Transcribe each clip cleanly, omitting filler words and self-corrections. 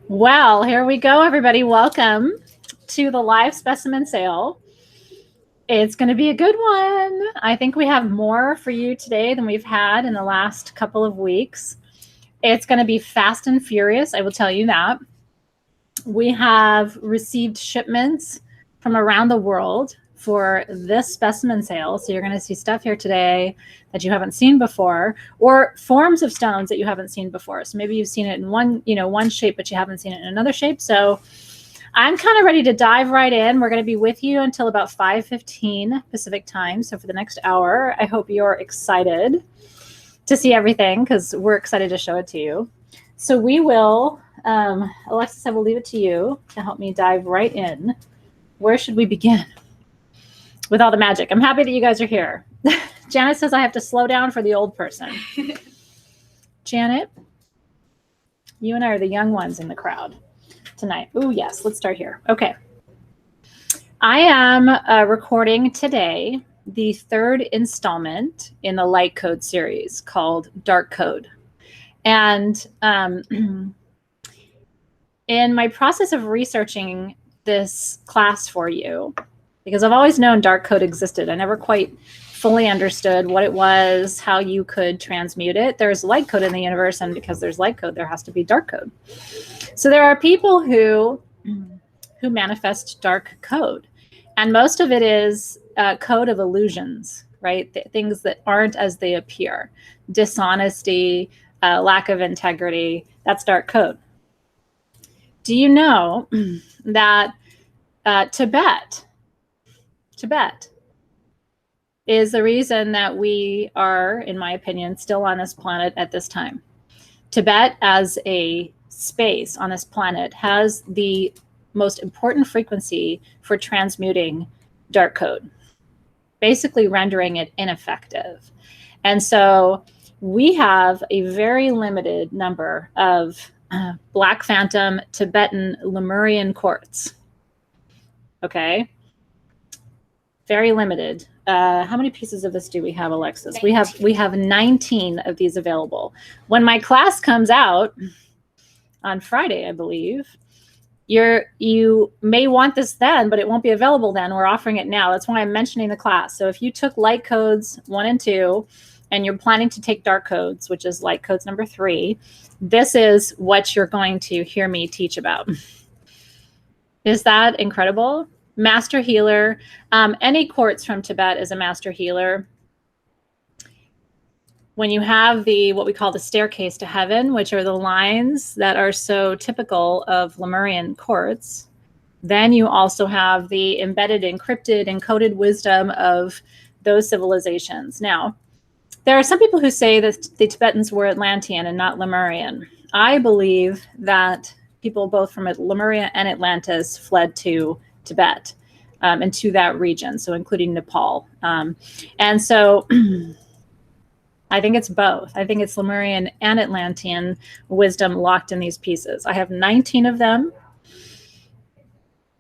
Well, here we go, everybody. Welcome to the live specimen sale. It's going to be a good one. I think we have more for you today than we've had in the last couple of weeks. It's going to be fast and furious, I will tell you that. We have received shipments from around the world for this specimen sale. So you're going to see stuff here today that you haven't seen before, or forms of stones that you haven't seen before. So maybe you've seen it in one shape, but you haven't seen it in another shape. So I'm kind of ready to dive right in. We're going to be with you until about 5:15 Pacific time. So for the next hour, I hope you're excited to see everything because we're excited to show it to you. So we will, Alexis, I will leave it to you to help me dive right in. Where should we begin with all the magic? I'm happy that you guys are here. Janet says I have to slow down for the old person. Janet, you and I are the young ones in the crowd tonight. Oh, yes. Let's start here. Okay. I am recording today the third installment in the Light Code series called Dark Code. And in my process of researching this class for you, because I've always known dark code existed, I never quite fully understood what it was, how you could transmute it. There's light code in the universe, and because there's light code, there has to be dark code. So there are people who manifest dark code, and most of it is code of illusions, right? Things that aren't as they appear. Dishonesty, lack of integrity, that's dark code. Do you know that Tibet is the reason that we are, in my opinion, still on this planet at this time? Tibet as a space on this planet has the most important frequency for transmuting dark code, basically rendering it ineffective. And so we have a very limited number of Black Phantom Tibetan Lemurian quartz. Okay. Very limited. How many pieces of this do we have, Alexis? 19. We have 19 of these available. When my class comes out on Friday, I believe, you may want this then, but it won't be available then. We're offering it now. That's why I'm mentioning the class. So if you took light codes 1 and 2, and you're planning to take dark codes, which is light codes number 3, this is what you're going to hear me teach about. Is that incredible? Master healer. Any quartz from Tibet is a master healer. When you have what we call the staircase to heaven, which are the lines that are so typical of Lemurian quartz, then you also have the embedded, encrypted, encoded wisdom of those civilizations. Now, there are some people who say that the Tibetans were Atlantean and not Lemurian. I believe that people both from Lemuria and Atlantis fled to Tibet and to that region, so including Nepal. And so I think it's both. I think it's Lemurian and Atlantean wisdom locked in these pieces. I have 19 of them.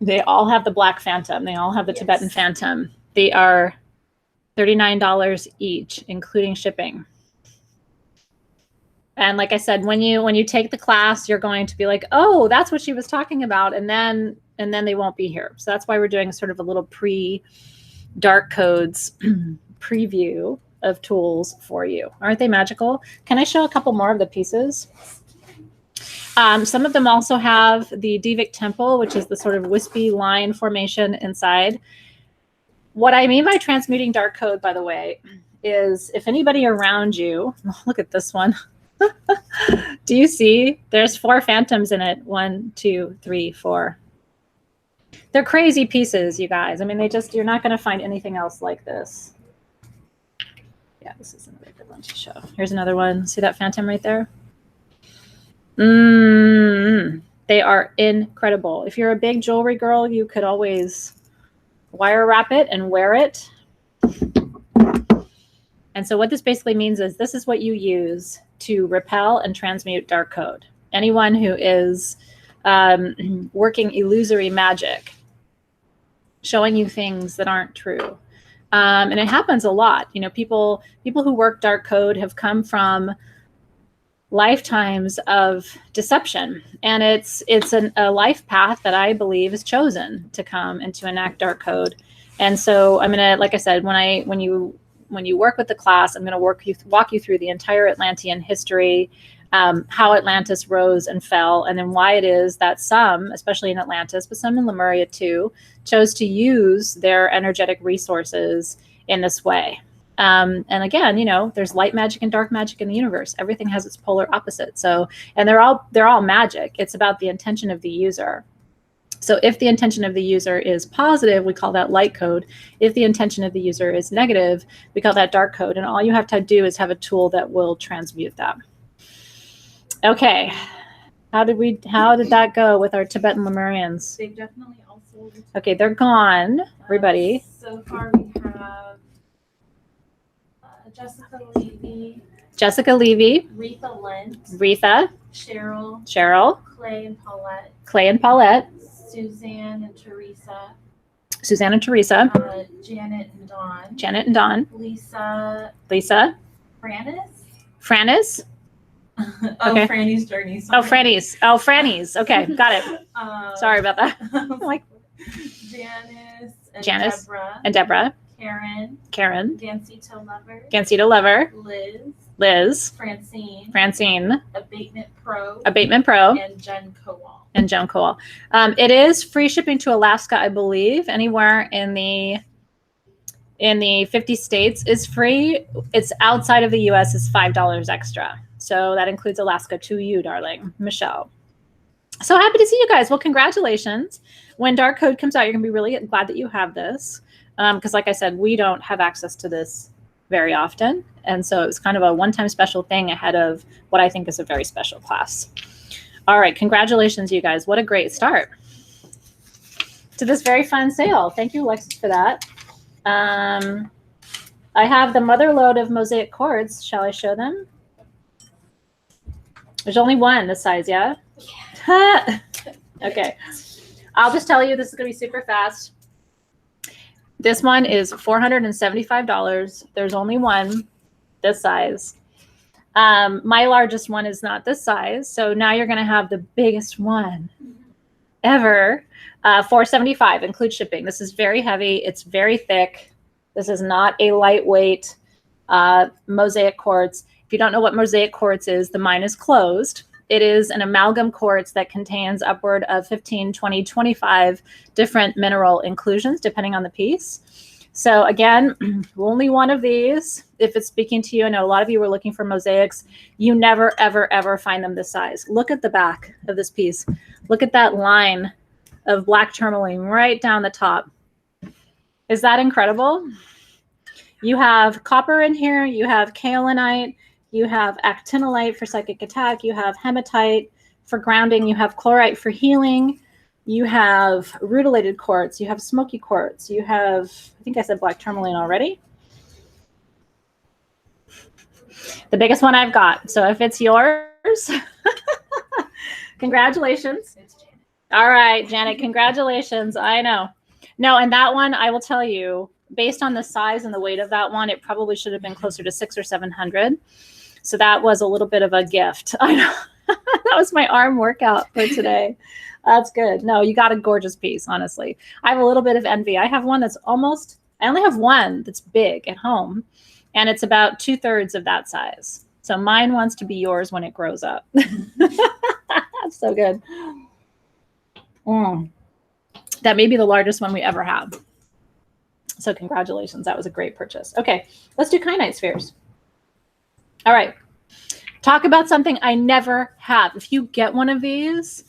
They all have the Black Phantom. They all have the Tibetan Phantom. They are $39 each, including shipping. And like I said, when you take the class, you're going to be like, oh, that's what she was talking about, and then they won't be here. So that's why we're doing sort of a little pre-dark codes preview of tools for you. Aren't they magical? Can I show a couple more of the pieces? Some of them also have the Divic Temple, which is the sort of wispy line formation inside. What I mean by transmuting dark code, by the way, is if anybody around you, look at this one. Do you see? There's 4 phantoms in it. 1, 2, 3, 4. They're crazy pieces, you guys. I mean, you're not going to find anything else like this. Yeah, this is another good one to show. Here's another one. See that phantom right there? They are incredible. If you're a big jewelry girl, you could always wire wrap it and wear it. And so what this basically means is this is what you use to repel and transmute dark code. Anyone who is working illusory magic, showing you things that aren't true. And it happens a lot. You know, people who work dark code have come from lifetimes of deception, and it's a life path that I believe is chosen to come and to enact dark code. And so I'm gonna, like I said, when you work with the class, I'm gonna walk you through the entire Atlantean history, how Atlantis rose and fell, and then why it is that some, especially in Atlantis, but some in Lemuria too, chose to use their energetic resources in this way. And again, there's light magic and dark magic in the universe. Everything has its polar opposite. So, and they're all magic. It's about the intention of the user. So if the intention of the user is positive, we call that light code. If the intention of the user is negative, we call that dark code. And all you have to do is have a tool that will transmute that. Okay. How did that go with our Tibetan Lemurians? They've definitely also. Okay, they're gone, everybody. So far we have Jessica Levy, Retha Lent, Cheryl, Clay and Paulette, Suzanne and Teresa, Janet and Dawn, Lisa, Frannis. Okay. Franny's Journey. Sorry. Franny's. Okay, got it. Sorry about that. Like Janice and Deborah. Karen. Gansita Lover. Liz. Francine. Abatement Pro. And Jen Kowal. It is free shipping to Alaska, I believe. Anywhere in the 50 states is free. It's outside of the US is $5 extra. So that includes Alaska to you, darling, Michelle. So happy to see you guys. Well, congratulations. When Dark Code comes out, you're going to be really glad that you have this. Because like I said, we don't have access to this very often. And so it was kind of a one-time special thing ahead of what I think is a very special class. All right. Congratulations, you guys. What a great start to this very fun sale. Thank you, Alexis, for that. I have the mother load of Mosaic quartz. Shall I show them? There's only one this size, yeah? Yeah. Okay. I'll just tell you, this is going to be super fast. This one is $475. There's only one this size. My largest one is not this size. So now you're going to have the biggest one ever. $475, includes shipping. This is very heavy. It's very thick. This is not a lightweight Mosaic quartz. If you don't know what Mosaic quartz is, the mine is closed. It is an amalgam quartz that contains upward of 15, 20, 25 different mineral inclusions, depending on the piece. So again, only one of these. If it's speaking to you, I know a lot of you were looking for mosaics. You never, ever, ever find them this size. Look at the back of this piece. Look at that line of black tourmaline right down the top. Is that incredible? You have copper in here. You have kaolinite. You have actinolite for psychic attack. You have hematite for grounding. You have chlorite for healing. You have rutilated quartz. You have smoky quartz. You have, I think I said black tourmaline already. The biggest one I've got. So if it's yours, congratulations. All right, Janet, congratulations. I know. No, and that one, I will tell you, based on the size and the weight of that one, it probably should have been closer to 600 or 700. So that was a little bit of a gift. I know. That was my arm workout for today. That's good. No, you got a gorgeous piece, honestly. I have a little bit of envy. I have one that's almost, I only have one that's big at home, and it's about 2/3 of that size. So mine wants to be yours when it grows up. That's so good. That may be the largest one we ever have. So congratulations. That was a great purchase. Okay, let's do kyanite spheres. All right. Talk about something I never have. If you get one of these,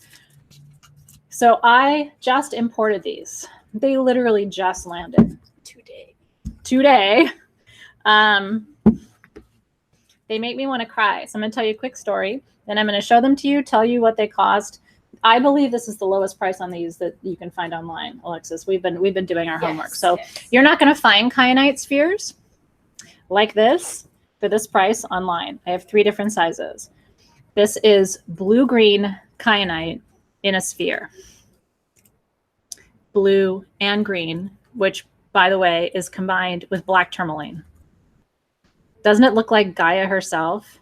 so I just imported these. They literally just landed today. They make me want to cry. So I'm going to tell you a quick story. Then I'm going to show them to you, tell you what they cost. I believe this is the lowest price on these that you can find online, Alexis. We've been doing our homework. So you're not going to find kyanite spheres like this for this price online. I have 3 different sizes. This is blue-green kyanite in a sphere. Blue and green, which, by the way, is combined with black tourmaline. Doesn't it look like Gaia herself?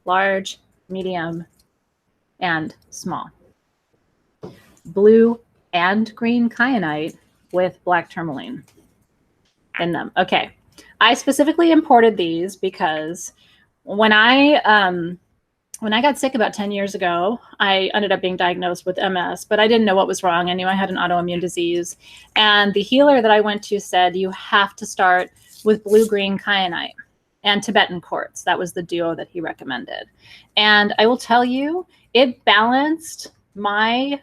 Large, medium, and small. Blue and green kyanite with black tourmaline in them. Okay. I specifically imported these because when I got sick about 10 years ago, I ended up being diagnosed with MS, but I didn't know what was wrong. I knew I had an autoimmune disease. And the healer that I went to said, you have to start with blue-green kyanite and Tibetan quartz. That was the duo that he recommended. And I will tell you, it balanced my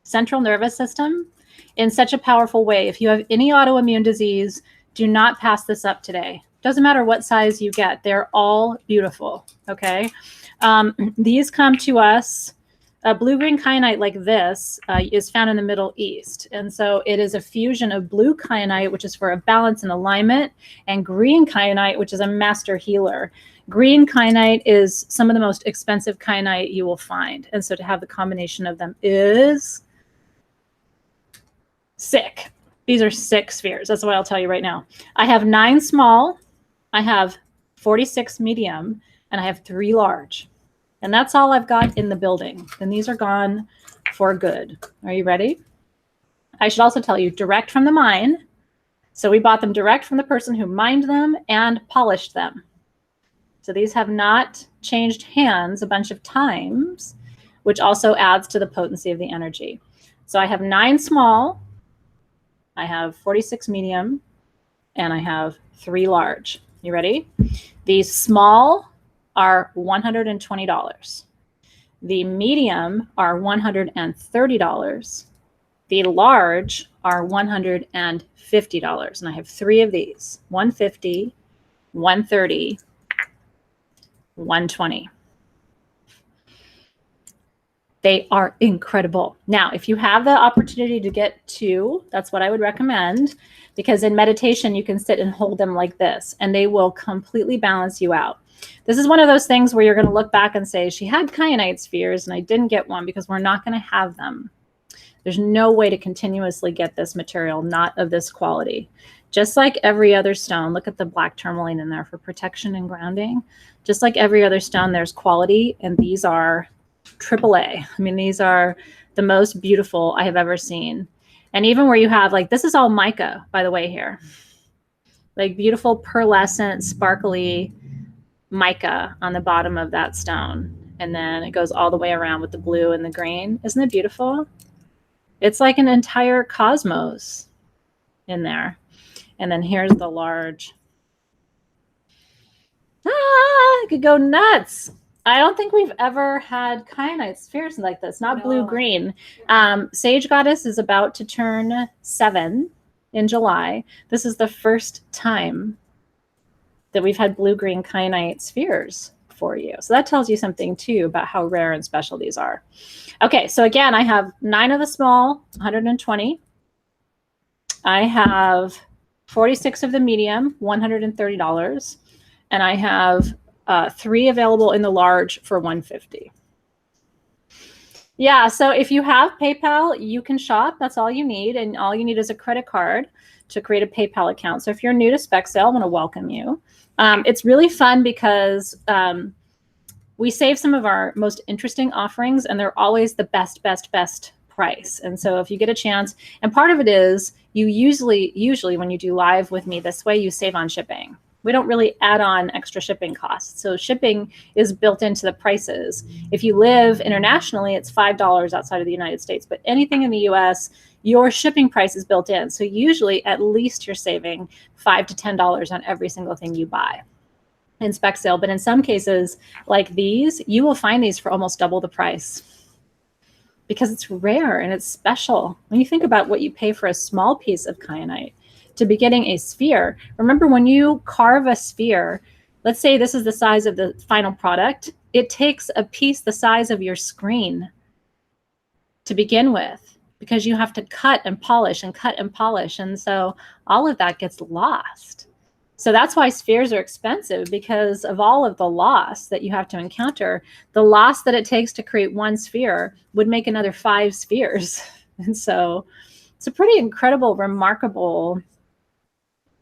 central nervous system in such a powerful way. If you have any autoimmune disease, do not pass this up today. Doesn't matter what size you get. They're all beautiful, okay? These come to us, blue-green kyanite like this is found in the Middle East. And so it is a fusion of blue kyanite, which is for a balance and alignment, and green kyanite, which is a master healer. Green kyanite is some of the most expensive kyanite you will find. And so to have the combination of them is sick. These are sick spheres. That's what I'll tell you right now. I have 9 small, I have 46 medium, and I have 3 large. And that's all I've got in the building. And these are gone for good. Are you ready? I should also tell you, direct from the mine. So we bought them direct from the person who mined them and polished them. So these have not changed hands a bunch of times, which also adds to the potency of the energy. So I have 9 small, I have 46 medium, and I have 3 large. You ready? These small are $120. The medium are $130. The large are $150. And I have 3 of these, $150, $130, $120. They are incredible. Now, if you have the opportunity to get 2, that's what I would recommend, because in meditation, you can sit and hold them like this, and they will completely balance you out. This is one of those things where you're going to look back and say, she had kyanite spheres, and I didn't get one because we're not going to have them. There's no way to continuously get this material, not of this quality. Just like every other stone, look at the black tourmaline in there for protection and grounding. Just like every other stone, there's quality, and these are AAA. I mean, these are the most beautiful I have ever seen. And even where you have, like, this is all mica, by the way, here. Like beautiful pearlescent, sparkly mica on the bottom of that stone. And then it goes all the way around with the blue and the green. Isn't it beautiful? It's like an entire cosmos in there. And then here's the large. I could go nuts. I don't think we've ever had kyanite spheres like this, not blue-green. Sage Goddess is about to turn 7 in July. This is the first time that we've had blue-green kyanite spheres for you. So that tells you something, too, about how rare and special these are. Okay, so again, I have 9 of the small, $120. I have 46 of the medium, $130. And I have 3 available in the large for $150. Yeah, so if you have PayPal, you can shop. That's all you need. And all you need is a credit card to create a PayPal account. So if you're new to Spec Sale, I want to welcome you. It's really fun because we save some of our most interesting offerings, and they're always the best price. And so if you get a chance, and part of it is you usually when you do live with me this way, you save on shipping. We don't really add on extra shipping costs. So shipping is built into the prices. If you live internationally, it's $5 outside of the United States. But anything in the US, your shipping price is built in. So usually at least you're saving $5 to $10 on every single thing you buy in Spec Sale. But in some cases like these, you will find these for almost double the price because it's rare and it's special. When you think about what you pay for a small piece of kyanite, to be getting a sphere. Remember, when you carve a sphere, let's say this is the size of the final product, it takes a piece the size of your screen to begin with, because you have to cut and polish and cut and polish. And so all of that gets lost. So that's why spheres are expensive, because of all of the loss that you have to encounter. The loss that it takes to create one sphere would make another 5 spheres. And so it's a pretty incredible, remarkable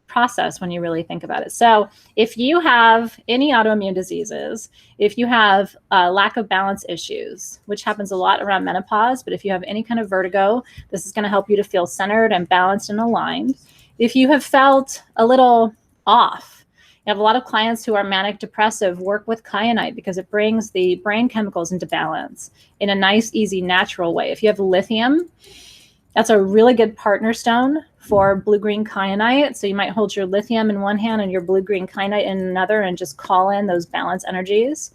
process when you really think about it. So if you have any autoimmune diseases, if you have lack of balance issues, which happens a lot around menopause, but if you have any kind of vertigo, this is going to help you to feel centered and balanced and aligned. If you have felt a little off, you have a lot of clients who are manic depressive, work with Kyanite because it brings the brain chemicals into balance in a nice, easy, natural way. If you have lithium, that's a really good partner stone for blue-green kyanite. So you might hold your lithium in one hand and your blue-green kyanite in another and just call in those balance energies.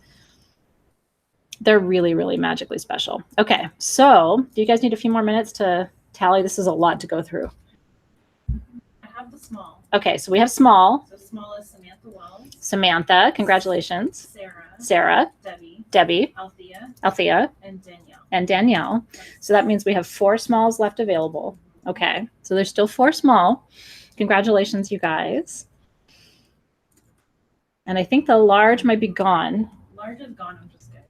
They're really, really magically special. Okay, so do you guys need a few more minutes to tally? This is a lot to go through. I have the small. Okay, so we have small. So small is Samantha Wells. Samantha, congratulations. Sarah. Sarah. Debbie. Althea. And Danielle. So that means we have 4 smalls left available. Okay, so there's still 4 small. Congratulations, you guys. And I think the large might be gone. Large is gone, I'm just good.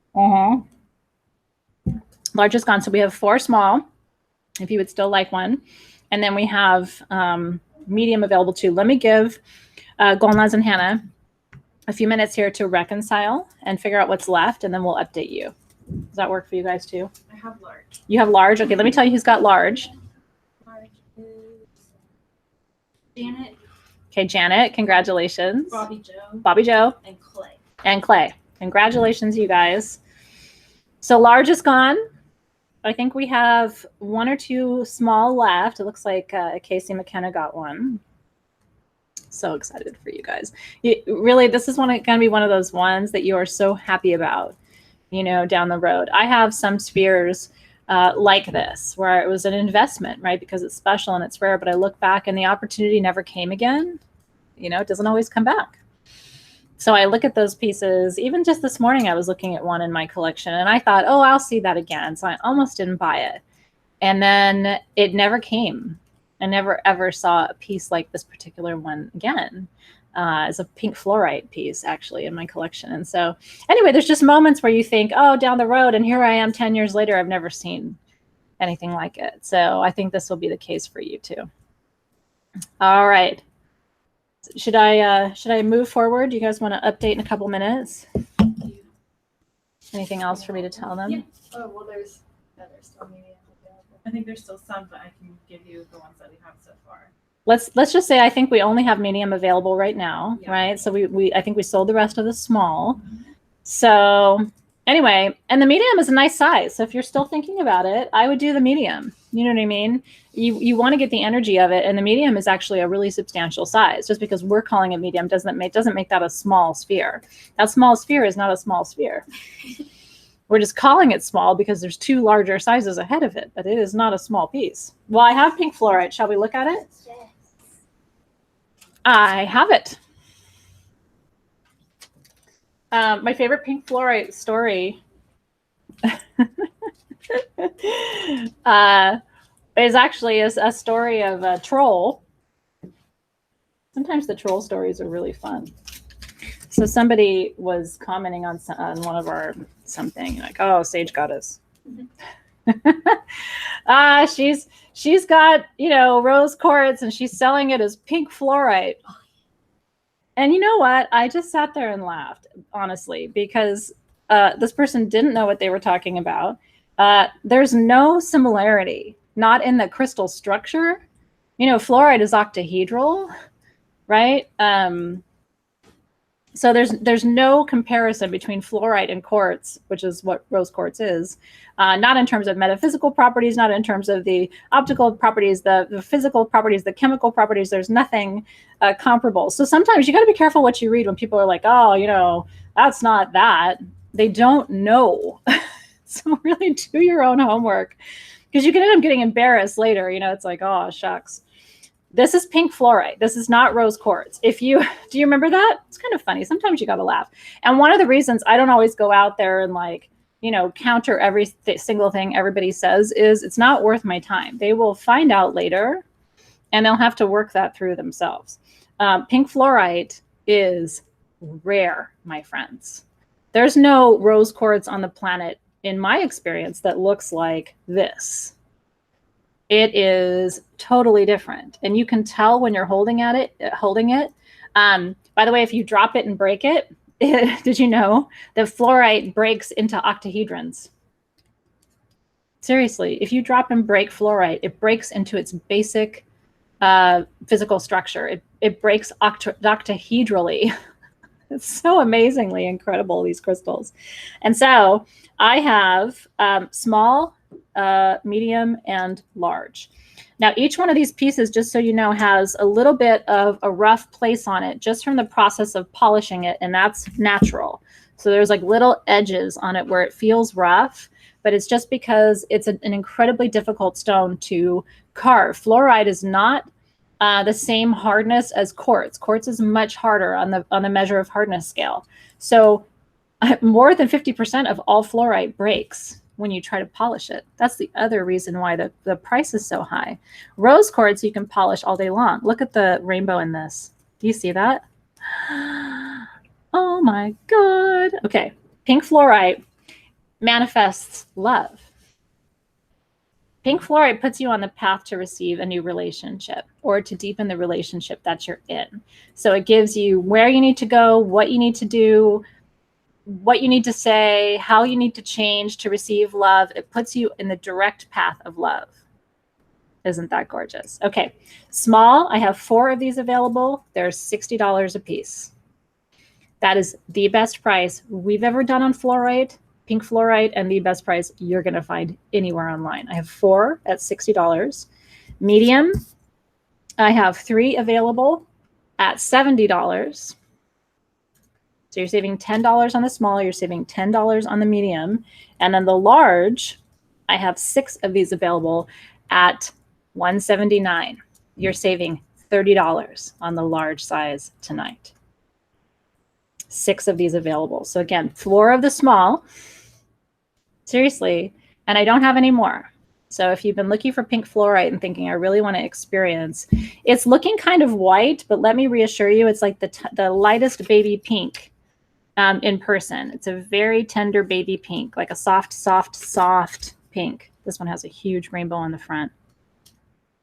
Large is gone, so we have 4 small, if you would still like one. And then we have medium available too. Let me give Golnaz and Hannah a few minutes here to reconcile and figure out what's left, and then we'll update you. Does that work for you guys too? I have large. You have large? Okay, let me tell you who's got large. Large is Janet. Okay, Janet, congratulations. Bobby Joe. And Clay. Congratulations, you guys. So large is gone. I think we have 1 or 2 small left. It looks like Casey McKenna got one. So excited for you guys. Really, this is going to be one of those ones that you are so happy about, you know, down the road. I have some spheres like this, where it was an investment, right? Because it's special and it's rare, but I look back and the opportunity never came again. You know, it doesn't always come back. So I look at those pieces. Even just this morning, I was looking at one in my collection and I thought, oh, I'll see that again. So I almost didn't buy it. And then it never came. I never, ever saw a piece like this particular one again. It's a pink fluorite piece, actually, in my collection. And so anyway, there's just moments where you think, oh, down the road, and here I am 10 years later, I've never seen anything like it. So I think this will be the case for you too. All right. Should I move forward? Do you guys want to update in a couple minutes? Anything else for me to tell them? Yeah. Oh, well, there's still medium available. I think there's still some, but I can give you the ones that we have so far. Let's just say I think we only have medium available right now, yeah. Right? So I think we sold the rest of the small. So anyway, and the medium is a nice size. So if you're still thinking about it, I would do the medium. You know what I mean? You want to get the energy of it, and the medium is actually a really substantial size. Just because we're calling it medium doesn't make that a small sphere. That small sphere is not a small sphere. We're just calling it small because there's 2 larger sizes ahead of it, but it is not a small piece. Well, I have pink fluorite. Shall we look at it? Yes. I have it. My favorite pink fluorite story is actually a story of a troll. Sometimes the troll stories are really fun. So somebody was commenting on one of our something like, oh, Sage Goddess. She's got, you know, rose quartz and she's selling it as pink fluorite. And you know what? I just sat there and laughed, honestly, because this person didn't know what they were talking about. There's no similarity, not in the crystal structure. You know, fluorite is octahedral, right? So there's no comparison between fluorite and quartz, which is what rose quartz is, not in terms of metaphysical properties, not in terms of the optical properties, the physical properties, the chemical properties. There's nothing comparable. So sometimes you got to be careful what you read when people are like, oh, you know, that's not that. They don't know. So really do your own homework, because you can end up getting embarrassed later. You know, it's like, oh, shucks. This is pink fluorite. This is not rose quartz. Do you remember that? It's kind of funny. Sometimes you got to laugh. And one of the reasons I don't always go out there and, like, you know, counter every single thing everybody says is it's not worth my time. They will find out later and they'll have to work that through themselves. Pink fluorite is rare, my friends. There's no rose quartz on the planet, in my experience, that looks like this. It is totally different. And you can tell when you're holding it. By the way, if you drop it and break it, did you know that fluorite breaks into octahedrons? Seriously, if you drop and break fluorite, it breaks into its basic physical structure. It breaks octahedrally. It's so amazingly incredible, these crystals. And so I have small, medium, and large. Now, each one of these pieces, just so you know, has a little bit of a rough place on it just from the process of polishing it, and that's natural. So there's like little edges on it where it feels rough, but it's just because it's an incredibly difficult stone to carve. Fluorite is not the same hardness as quartz. Quartz is much harder on the measure of hardness scale. So more than 50% of all fluorite breaks when you try to polish it. That's the other reason why the price is so high. Rose quartz you can polish all day long. Look at the rainbow in this. Do you see that? Oh my God. Okay, pink fluorite manifests love. Pink fluorite puts you on the path to receive a new relationship or to deepen the relationship that you're in. So it gives you where you need to go, what you need to do, what you need to say, how you need to change to receive love. It puts you in the direct path of love. Isn't that gorgeous? Okay, small, I have 4 of these available. They're $60 a piece. That is the best price we've ever done on fluorite. Pink fluorite, and the best price you're going to find anywhere online. I have 4 at $60. Medium, I have 3 available at $70. So you're saving $10 on the small, you're saving $10 on the medium. And then the large, I have 6 of these available at $179. You're saving $30 on the large size tonight. 6 of these available. So again, 4 of the small. Seriously, and I don't have any more. So if you've been looking for pink fluorite and thinking, I really want to experience, it's looking kind of white, but let me reassure you, it's like the lightest baby pink in person. It's a very tender baby pink, like a soft, soft, soft pink. This one has a huge rainbow on the front.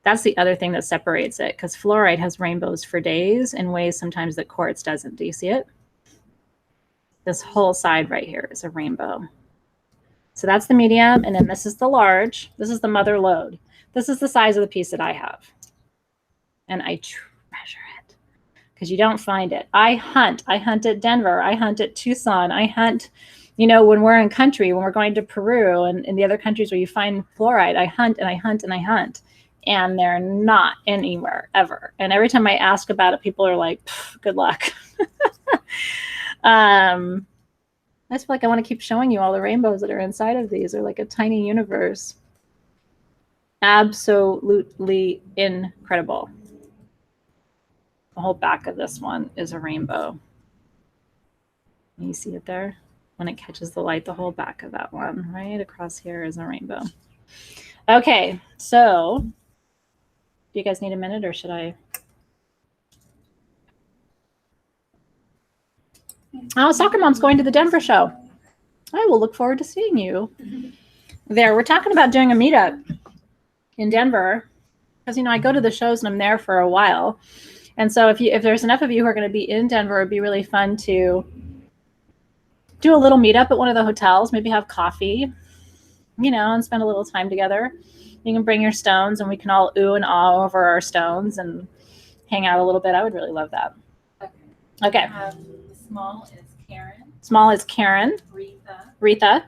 That's the other thing that separates it, because fluorite has rainbows for days in ways sometimes that quartz doesn't. Do you see it? This whole side right here is a rainbow. So that's the medium, and then this is the large. This is the mother lode. This is the size of the piece that I have. And I treasure it because you don't find it. I hunt at Denver. I hunt at Tucson. I hunt, you know, when we're in country, when we're going to Peru and in the other countries where you find fluorite, I hunt and I hunt and I hunt. And they're not anywhere ever. And every time I ask about it, people are like, good luck. I just feel like I want to keep showing you all the rainbows that are inside of these. They're like a tiny universe. Absolutely incredible. The whole back of this one is a rainbow. Can you see it there? When it catches the light, the whole back of that one, right across here is a rainbow. Okay, so do you guys need a minute or should I? Oh, Soccer Mom's going to the Denver show. I will look forward to seeing you there. We're talking about doing a meetup in Denver because, you know, I go to the shows and I'm there for a while. And so if there's enough of you who are going to be in Denver, it'd be really fun to do a little meetup at one of the hotels, maybe have coffee, you know, and spend a little time together. You can bring your stones and we can all ooh and ah over our stones and hang out a little bit. I would really love that. Okay. Small is Karen. Small is Karen. Retha.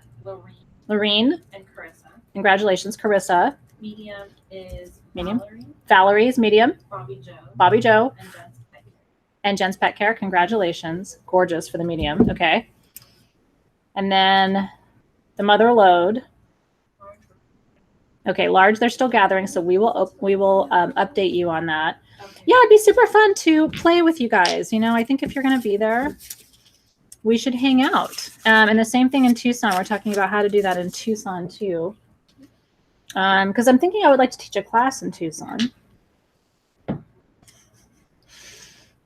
Lorene. And Carissa. Congratulations, Carissa. Medium is Medium. Valerie. Valerie is medium. Bobby Joe. And Jen's Pet Care. Congratulations. Gorgeous for the medium. Okay. And then the mother lode. Okay, large, they're still gathering, so we will update you on that. Okay. Yeah, it'd be super fun to play with you guys. You know, I think if you're going to be there, we should hang out. And the same thing in Tucson. We're talking about how to do that in Tucson too. Because I'm thinking I would like to teach a class in Tucson.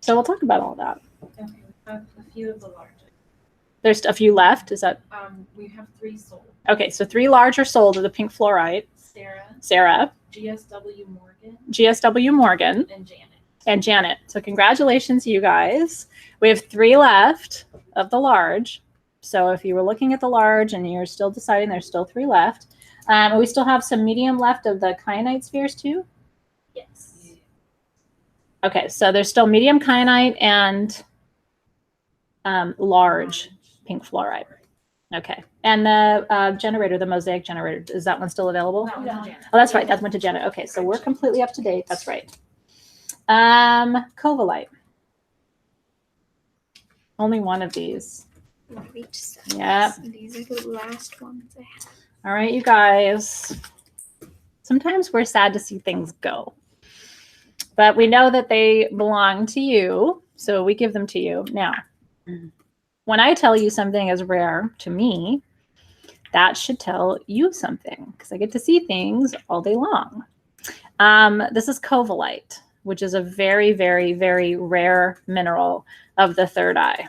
So we'll talk about all that. Okay, we have a few of the larger. There's a few left. Is that? We have 3 sold. Okay, so 3 large are sold of the pink fluorite. Sarah, GSW Morgan, GSW Morgan, and Janet. and Janet. So congratulations, you guys. We have 3 left of the large. So if you were looking at the large and you're still deciding, there's still 3 left. We still have some medium left of the kyanite spheres too. Yes. Okay, so there's still medium kyanite and large pink fluorite. Okay, and the generator, the Mosaic generator, is that one still available? No. Oh, that's right. That went to Janet. Okay, so we're completely up to date. That's right. Covellite. Only one of these. One of each size. Yep. These are the last ones I have. All right, you guys. Sometimes we're sad to see things go, but we know that they belong to you, so we give them to you. Now, when I tell you something is rare to me, that should tell you something because I get to see things all day long. This is Covellite, which is a very, very, very rare mineral of the third eye.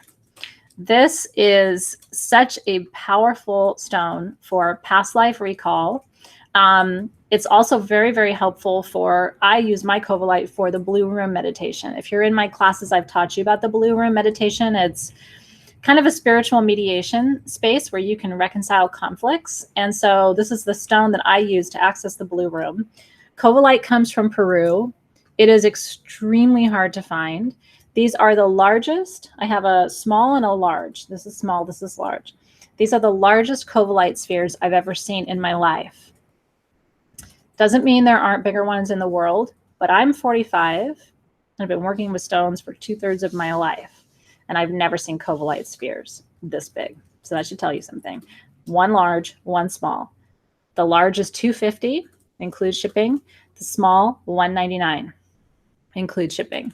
This is such a powerful stone for past life recall. It's also very, very helpful for, I use my Covellite for the blue room meditation. If you're in my classes, I've taught you about the blue room meditation. It's kind of a spiritual mediation space where you can reconcile conflicts. And so this is the stone that I use to access the blue room. Covellite comes from Peru. It is extremely hard to find. These are the largest. I have a small and a large. This is small, this is large. These are the largest Covellite spheres I've ever seen in my life. Doesn't mean there aren't bigger ones in the world, but I'm 45. And I've been working with stones for 2/3 of my life. And I've never seen Covellite spheres this big. So that should tell you something. One large, one small. The large is $250, includes shipping. The small, $199, includes shipping.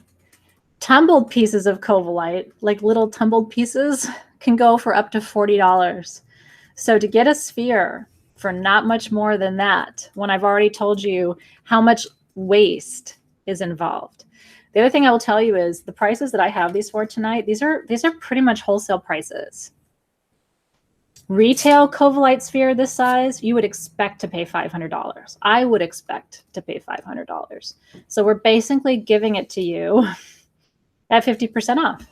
Tumbled pieces of Covellite, like little tumbled pieces, can go for up to $40. So to get a sphere for not much more than that, when I've already told you how much waste is involved. The other thing I will tell you is the prices that I have these for tonight, these are pretty much wholesale prices. Retail Covellite sphere this size, you would expect to pay $500. I would expect to pay $500. So we're basically giving it to you at 50% off.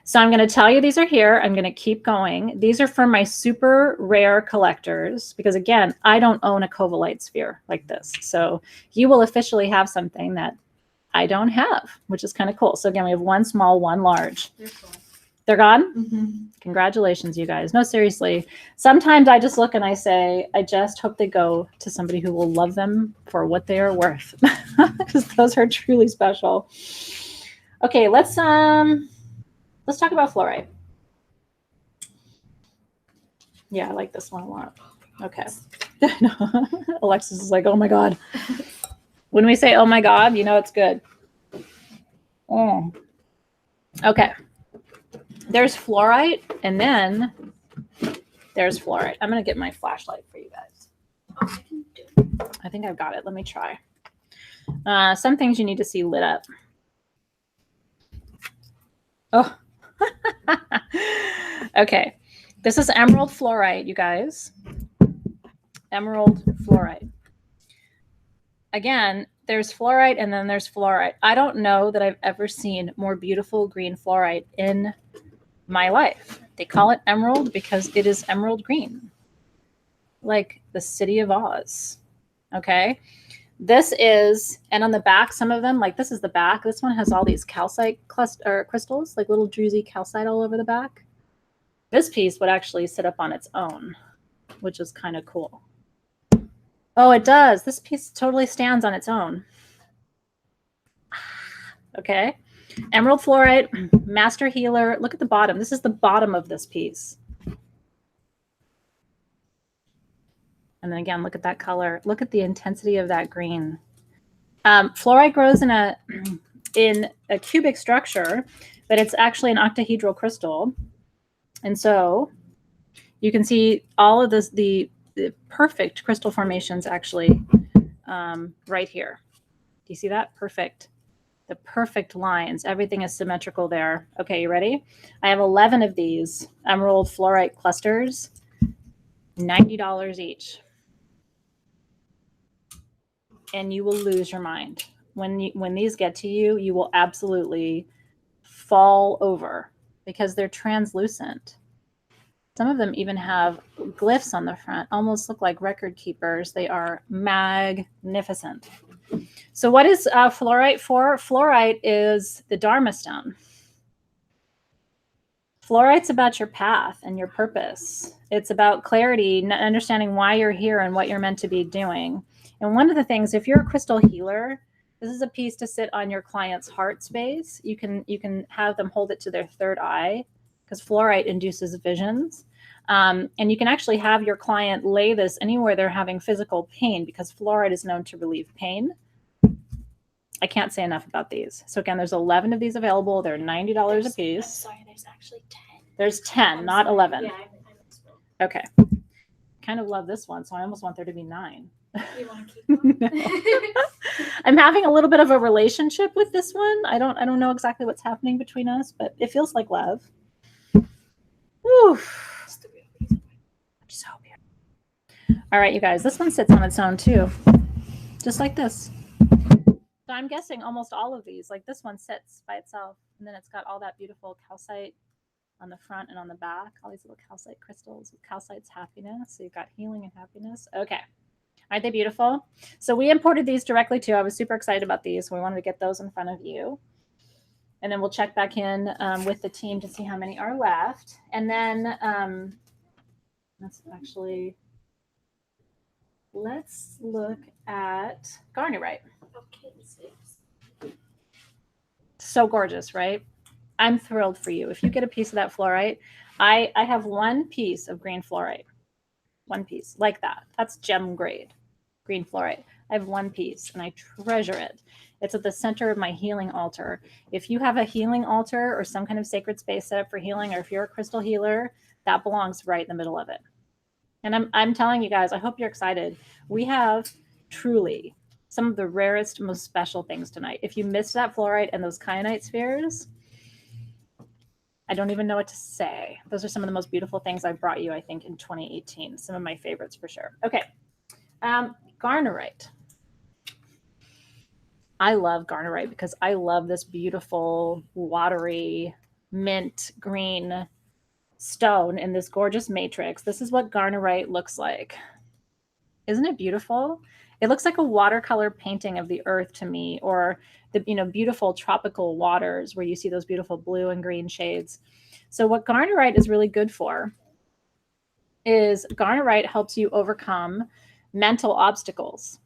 So I'm going to tell you these are here. I'm going to keep going. These are for my super rare collectors because, again, I don't own a Covellite sphere like this. So you will officially have something that I don't have, which is kind of cool. So again, we have one small, one large. They're gone? Mm-hmm. Congratulations, you guys. No, seriously. Sometimes I just look and I say, I just hope they go to somebody who will love them for what they are worth. Because those are truly special. Okay, let's talk about fluorite. Yeah, I like this one a lot. Okay. Alexis is like, oh my God. When we say, oh my God, you know it's good. Oh. Okay. There's fluorite, and then there's fluorite. I'm going to get my flashlight for you guys. Oh, I can do it. I think I've got it. Let me try. Some things you need to see lit up. Oh. Okay. This is emerald fluorite, you guys. Emerald fluorite. Again, there's fluorite and then there's fluorite. I don't know that I've ever seen more beautiful green fluorite in my life. They call it emerald because it is emerald green, like the city of Oz. Okay. This is, and on the back, some of them, like this is the back. This one has all these calcite crystals, like little druzy calcite all over the back. This piece would actually sit up on its own, which is kind of cool. Oh, it does. This piece totally stands on its own. Okay. Emerald fluorite, master healer. Look at the bottom. This is the bottom of this piece. And then again, look at that color. Look at the intensity of that green. Fluorite grows in a cubic structure, but it's actually an octahedral crystal. And so you can see all of this, the perfect crystal formations actually right here. Do you see that? Perfect. The perfect lines. Everything is symmetrical there. Okay, you ready? I have 11 of these emerald fluorite clusters, $90 each. and you will lose your mind. When these get to you, you will absolutely fall over because they're translucent. Some of them even have glyphs on the front, almost look like record keepers. They are magnificent. So what is fluorite for? Fluorite is the Dharma stone. Fluorite's about your path and your purpose. It's about clarity, understanding why you're here and what you're meant to be doing. And one of the things, if you're a crystal healer, this is a piece to sit on your client's heart space. You can have them hold it to their third eye because fluorite induces visions. And you can actually have your client lay this anywhere they're having physical pain because fluorite is known to relieve pain. I can't say enough about these. So again, there's 11 of these available. They're $90 a piece. I'm sorry, there's actually 10. There's 10, not 11. Yeah, I misspoke. Okay. Kind of love this one, so I almost want there to be 9. You want to keep them? No. I'm having a little bit of a relationship with this one. I don't know exactly what's happening between us, but it feels like love. Woo. So beautiful. All right, you guys, this one sits on its own too, just like this. So I'm guessing almost all of these, like this one sits by itself, and then it's got all that beautiful calcite on the front and on the back, all these little calcite crystals. Calcite's happiness. So you've got healing and happiness. Okay. Aren't they beautiful? So we imported these directly too. I was super excited about these. So we wanted to get those in front of you. And then we'll check back in with the team to see how many are left. And then let's look at Garnierite. Okay, So gorgeous, right? I'm thrilled for you. If you get a piece of that fluorite, I have one piece of green fluorite. One piece like that. That's gem grade green fluorite. I have one piece and I treasure it. It's at the center of my healing altar. If you have a healing altar or some kind of sacred space set up for healing, or if you're a crystal healer, that belongs right in the middle of it. And I'm telling you guys, I hope you're excited. We have truly some of the rarest, most special things tonight. If you missed that fluorite and those kyanite spheres, I don't even know what to say. Those are some of the most beautiful things I brought you, I think, in 2018. Some of my favorites for sure. Okay. Garnierite. I love Garnierite because I love this beautiful, watery, mint green stone in this gorgeous matrix. This is what Garnierite looks like. Isn't it beautiful? It looks like a watercolor painting of the earth to me, or the beautiful tropical waters where you see those beautiful blue and green shades. So what Garnierite is really good for is Garnierite helps you overcome mental obstacles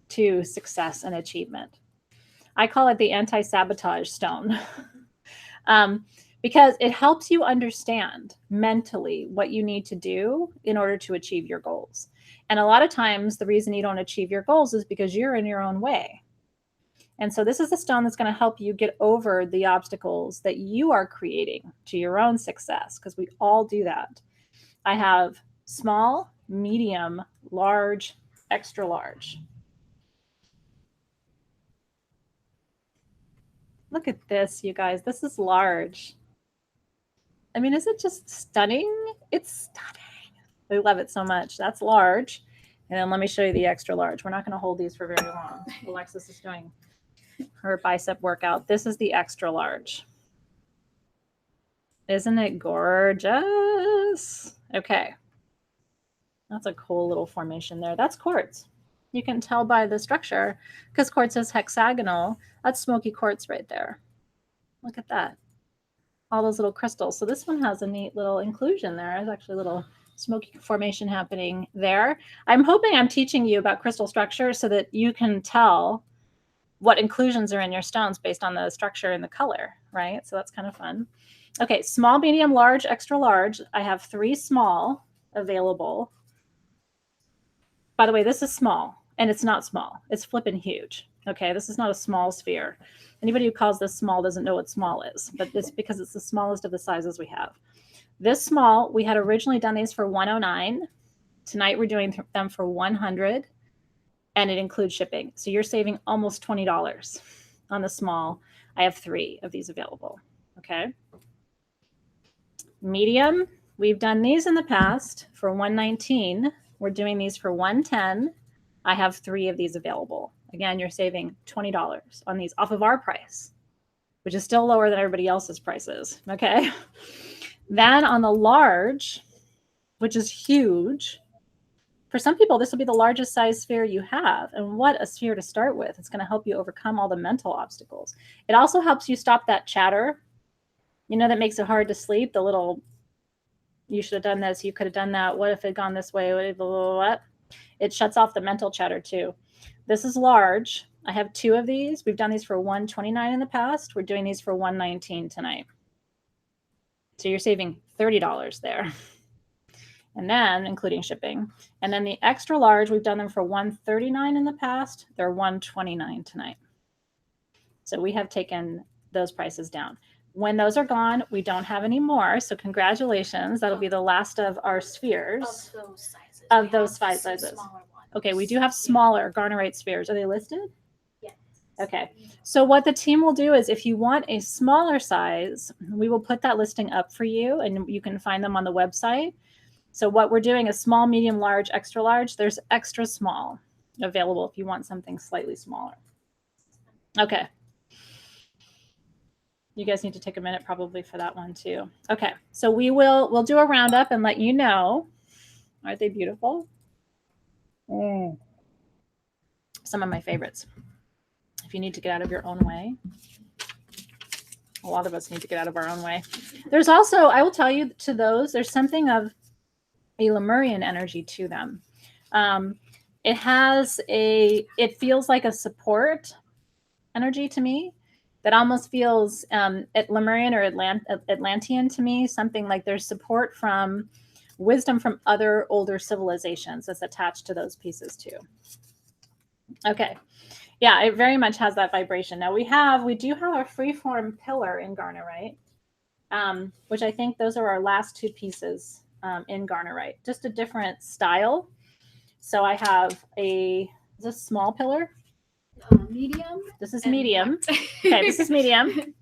to success and achievement. I call it the anti-sabotage stone because it helps you understand mentally what you need to do in order to achieve your goals. And a lot of times the reason you don't achieve your goals is because you're in your own way. And so this is a stone that's going to help you get over the obstacles that you are creating to your own success, because we all do that. I have small, medium, large, extra large. Look at this, you guys. This is large. I mean, is it just stunning? It's stunning. I love it so much. That's large. And then let me show you the extra large. We're not going to hold these for very long. Alexis is doing her bicep workout. This is the extra large. Isn't it gorgeous? Okay. That's a cool little formation there. That's quartz. You can tell by the structure because quartz is hexagonal. That's smoky quartz right there. Look at that. All those little crystals. So this one has a neat little inclusion there. There's actually a little smoky formation happening there. I'm hoping I'm teaching you about crystal structure so that you can tell what inclusions are in your stones based on the structure and the color, right? So that's kind of fun. Okay, small, medium, large, extra large. I have 3 small available. By the way, this is small, and it's not small. It's flipping huge. Okay, this is not a small sphere. Anybody who calls this small doesn't know what small is, but it's because it's the smallest of the sizes we have. This small, we had originally done these for $109. Tonight we're doing them for $100, and it includes shipping. So you're saving almost $20 on the small. I have 3 of these available. Okay. Medium, we've done these in the past for $119. We're doing these for $110. I have 3 of these available. Again, you're saving $20 on these off of our price, which is still lower than everybody else's prices. Okay. Then on the large, which is huge, for some people, this will be the largest size sphere you have. And what a sphere to start with. It's going to help you overcome all the mental obstacles. It also helps you stop that chatter, that makes it hard to sleep. The little, you should have done this, you could have done that. What if it had gone this way? Blah, blah, blah. It shuts off the mental chatter too. This is large. I have 2 of these. We've done these for $129 in the past. We're doing these for $119 tonight. So you're saving $30 there. And then including shipping. And then the extra large, we've done them for $139 in the past. They're $129 tonight. So we have taken those prices down. When those are gone, we don't have any more. So congratulations. That'll be the last of our spheres. Of those sizes. Of those 5 sizes. Smaller ones. Okay, we do have smaller Garnierite spheres. Are they listed? Yes. Okay. So what the team will do is if you want a smaller size, we will put that listing up for you and you can find them on the website. So what we're doing is small, medium, large, extra large. There's extra small available if you want something slightly smaller. Okay. You guys need to take a minute probably for that one too. Okay. So we'll do a roundup and let you know. Aren't they beautiful? Some of my favorites. If you need to get out of your own way. A lot of us need to get out of our own way. There's also, I will tell you to those, there's something of a Lemurian energy to them. It feels like a support energy to me that almost feels Lemurian or Atlantean to me, something like there's support from wisdom from other older civilizations that's attached to those pieces too. Okay. Yeah, it very much has that vibration. Now we do have a freeform pillar in Garnierite, which I think those are our last 2 pieces in Garnierite, just a different style. So I have is this small pillar? Medium. This is medium. Okay, this is medium.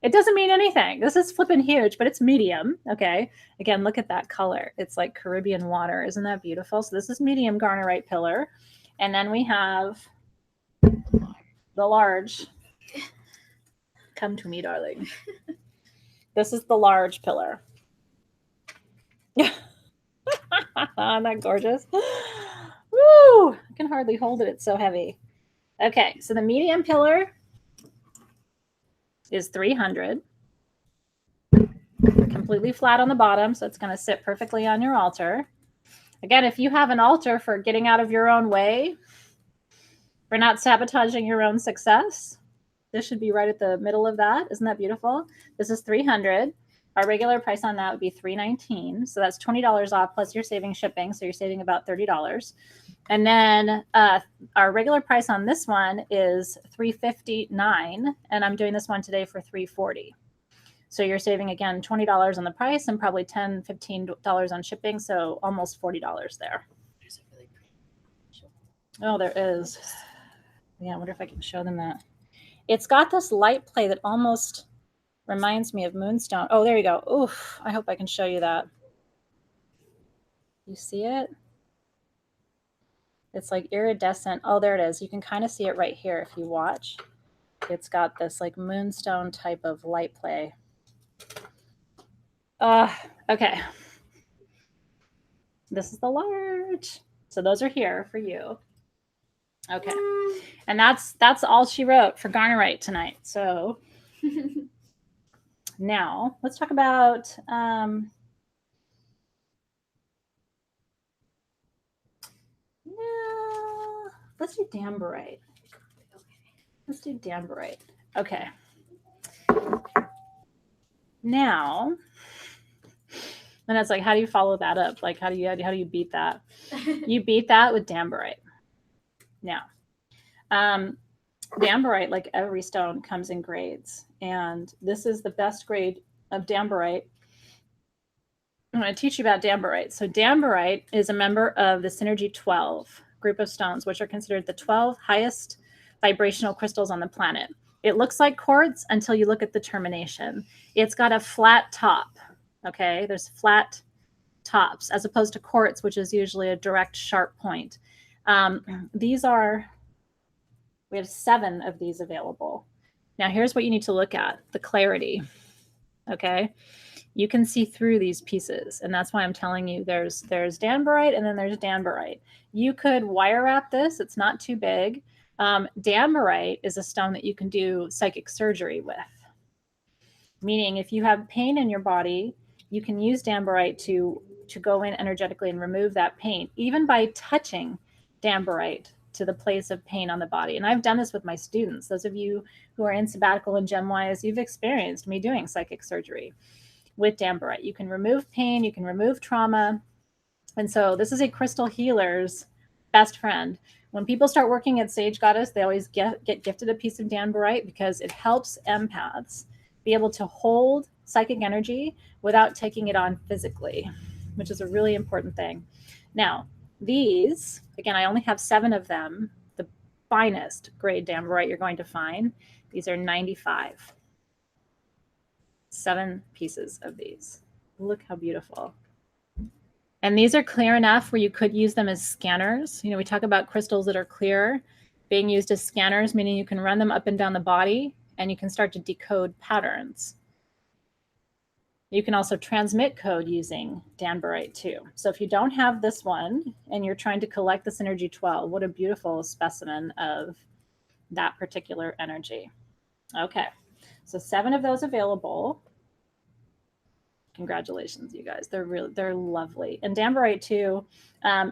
It doesn't mean anything. This is flipping huge, but it's medium. Okay. Again, look at that color. It's like Caribbean water. Isn't that beautiful? So this is medium Garnierite pillar. And then we have the large. Come to me, darling. This is the large pillar. Isn't that gorgeous? Woo! I can hardly hold it. It's so heavy. Okay, so the medium pillar is 300. Completely flat on the bottom, so it's going to sit perfectly on your altar. Again, if you have an altar for getting out of your own way, for not sabotaging your own success, this should be right at the middle of that. Isn't that beautiful? This is 300. Our regular price on that would be $319. So that's $20 off plus you're saving shipping. So you're saving about $30. And then our regular price on this one is $359. And I'm doing this one today for $340. So you're saving, again, $20 on the price and probably $10, $15 on shipping. So almost $40 there. Oh, there is. Yeah, I wonder if I can show them that. It's got this light play that almost reminds me of moonstone. Oh, there you go. Oof, I hope I can show you that. You see it? It's like iridescent. Oh, there it is. You can kind of see it right here if you watch. It's got this like moonstone type of light play. Okay. This is the large. So those are here for you. Okay. And that's all she wrote for Garnierite tonight. So now let's talk about let's do Danburite. Let's do Danburite. Okay. Now, and it's like, how do you follow that up? Like, how do you beat that? You beat that with Danburite. Now, Danburite, like every stone, comes in grades, and this is the best grade of Danburite. I'm going to teach you about Danburite. So Danburite is a member of the Synergy 12 group of stones, which are considered the 12 highest vibrational crystals on the planet. It looks like quartz until you look at the termination. It's got a flat top. Okay, there's flat tops as opposed to quartz, which is usually a direct sharp point. We have 7 of these available. Now, here's what you need to look at, the clarity, okay? You can see through these pieces, and that's why I'm telling you there's Danburite and then there's Danburite. You could wire wrap this. It's not too big. Danburite is a stone that you can do psychic surgery with, meaning if you have pain in your body, you can use Danburite to go in energetically and remove that pain, even by touching Danburite to the place of pain on the body. And I've done this with my students. Those of you who are in sabbatical and GemWise, you've experienced me doing psychic surgery with Danburite. You can remove pain, you can remove trauma. And so this is a crystal healer's best friend. When people start working at Sage Goddess, they always get gifted a piece of Danburite because it helps empaths be able to hold psychic energy without taking it on physically, which is a really important thing. Now, these, again, I only have 7 of them, the finest grade Danburite you're going to find. These are 95. 7 pieces of these. Look how beautiful. And these are clear enough where you could use them as scanners. You know, we talk about crystals that are clear being used as scanners, meaning you can run them up and down the body and you can start to decode patterns. You can also transmit code using Danburite too. So if you don't have this one and you're trying to collect this energy 12, what a beautiful specimen of that particular energy. Okay, so 7 of those available. Congratulations, you guys. They're lovely. And Danburite too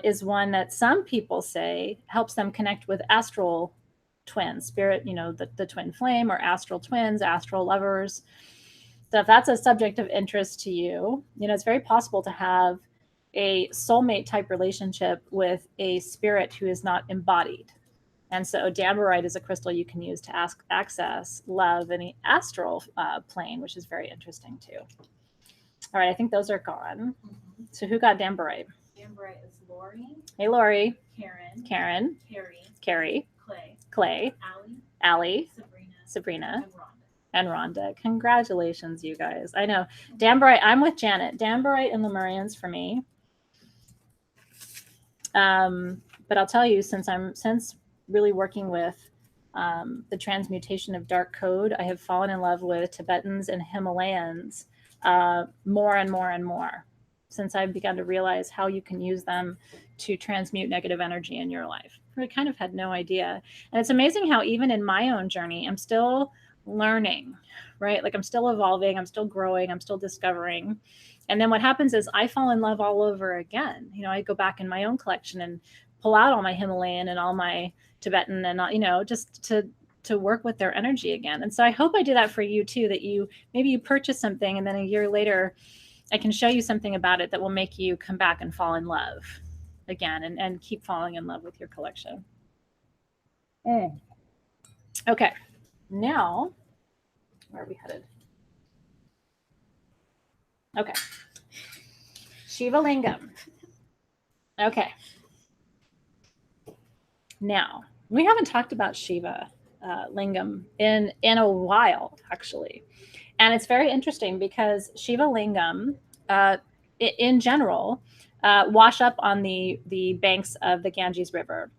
is one that some people say helps them connect with astral twins, spirit, you know, the twin flame, or astral twins, astral lovers. So if that's a subject of interest to you, you know, it's very possible to have a soulmate type relationship with a spirit who is not embodied. And so Danburite is a crystal you can use to access love in the astral plane, which is very interesting too. All right, I think those are gone. Mm-hmm. So who got Danburite? Danburite is Lori. Hey, Lori. Karen. Carrie. Clay. Allie. Sabrina. And Rhonda. Congratulations, you guys. I know. Danburite, I'm with Janet. Danburite and Lemurians for me. But I'll tell you, since really working with the transmutation of dark code, I have fallen in love with Tibetans and Himalayans more and more and more since I've begun to realize how you can use them to transmute negative energy in your life. I kind of had no idea. And it's amazing how even in my own journey, I'm still learning, right? Like I'm still evolving, I'm still growing, I'm still discovering. And then what happens is I fall in love all over again. You know, I go back in my own collection and pull out all my Himalayan and all my Tibetan and, you know, just to work with their energy again. And so I hope I do that for you too, that maybe you purchase something and then a year later, I can show you something about it that will make you come back and fall in love again and keep falling in love with your collection. Okay. Now, where are we headed? Okay. Shiva lingam. Okay. Now, we haven't talked about Shiva lingam in a while, actually. And it's very interesting because Shiva lingam, in general, wash up on the banks of the Ganges River.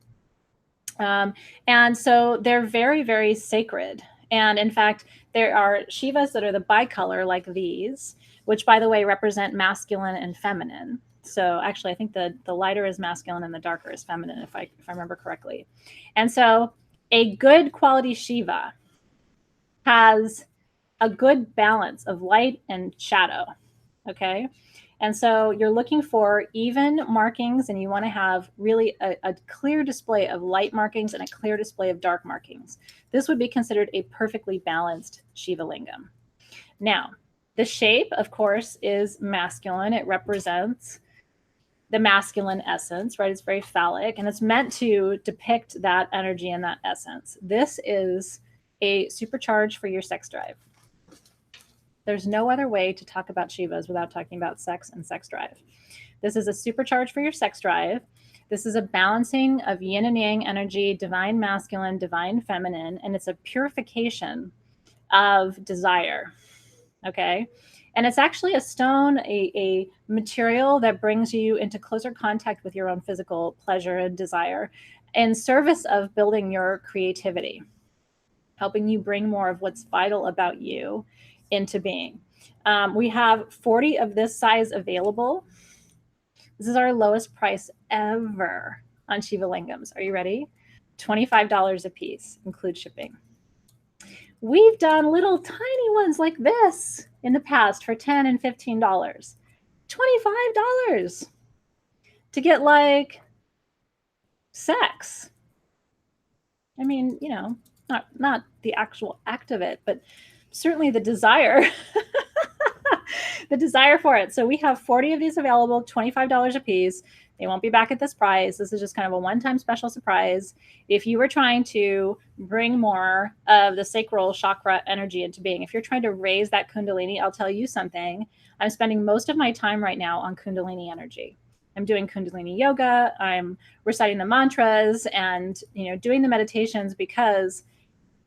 And so they're very, very sacred. And in fact, there are Shivas that are the bicolor like these, which, by the way, represent masculine and feminine. So actually, I think the lighter is masculine and the darker is feminine, if I remember correctly. And so a good quality Shiva has a good balance of light and shadow, okay? And so you're looking for even markings, and you want to have really a clear display of light markings and a clear display of dark markings. This would be considered a perfectly balanced Shiva lingam. Now, the shape, of course, is masculine. It represents the masculine essence, right? It's very phallic, and it's meant to depict that energy and that essence. This is a supercharge for your sex drive. There's no other way to talk about Shivas without talking about sex and sex drive. This is a supercharge for your sex drive. This is a balancing of yin and yang energy, divine masculine, divine feminine, and it's a purification of desire, okay? And it's actually a stone, a material that brings you into closer contact with your own physical pleasure and desire in service of building your creativity, helping you bring more of what's vital about you into being. We have 40 of this size available. This is our lowest price ever on Shiva lingams. Are you ready? $25 a piece, include shipping. We've done little tiny ones like this in the past for $10 and $15. $25 to get like sex. I mean, you know, not the actual act of it, but certainly the desire. The desire for it. So we have 40 of these available, $25 a piece. They won't be back at this price. This is just kind of a one-time special surprise. If you were trying to bring more of the sacral chakra energy into being, if you're trying to raise that Kundalini, I'll tell you something. I'm spending most of my time right now on Kundalini energy. I'm doing Kundalini yoga. I'm reciting the mantras and, you know, doing the meditations because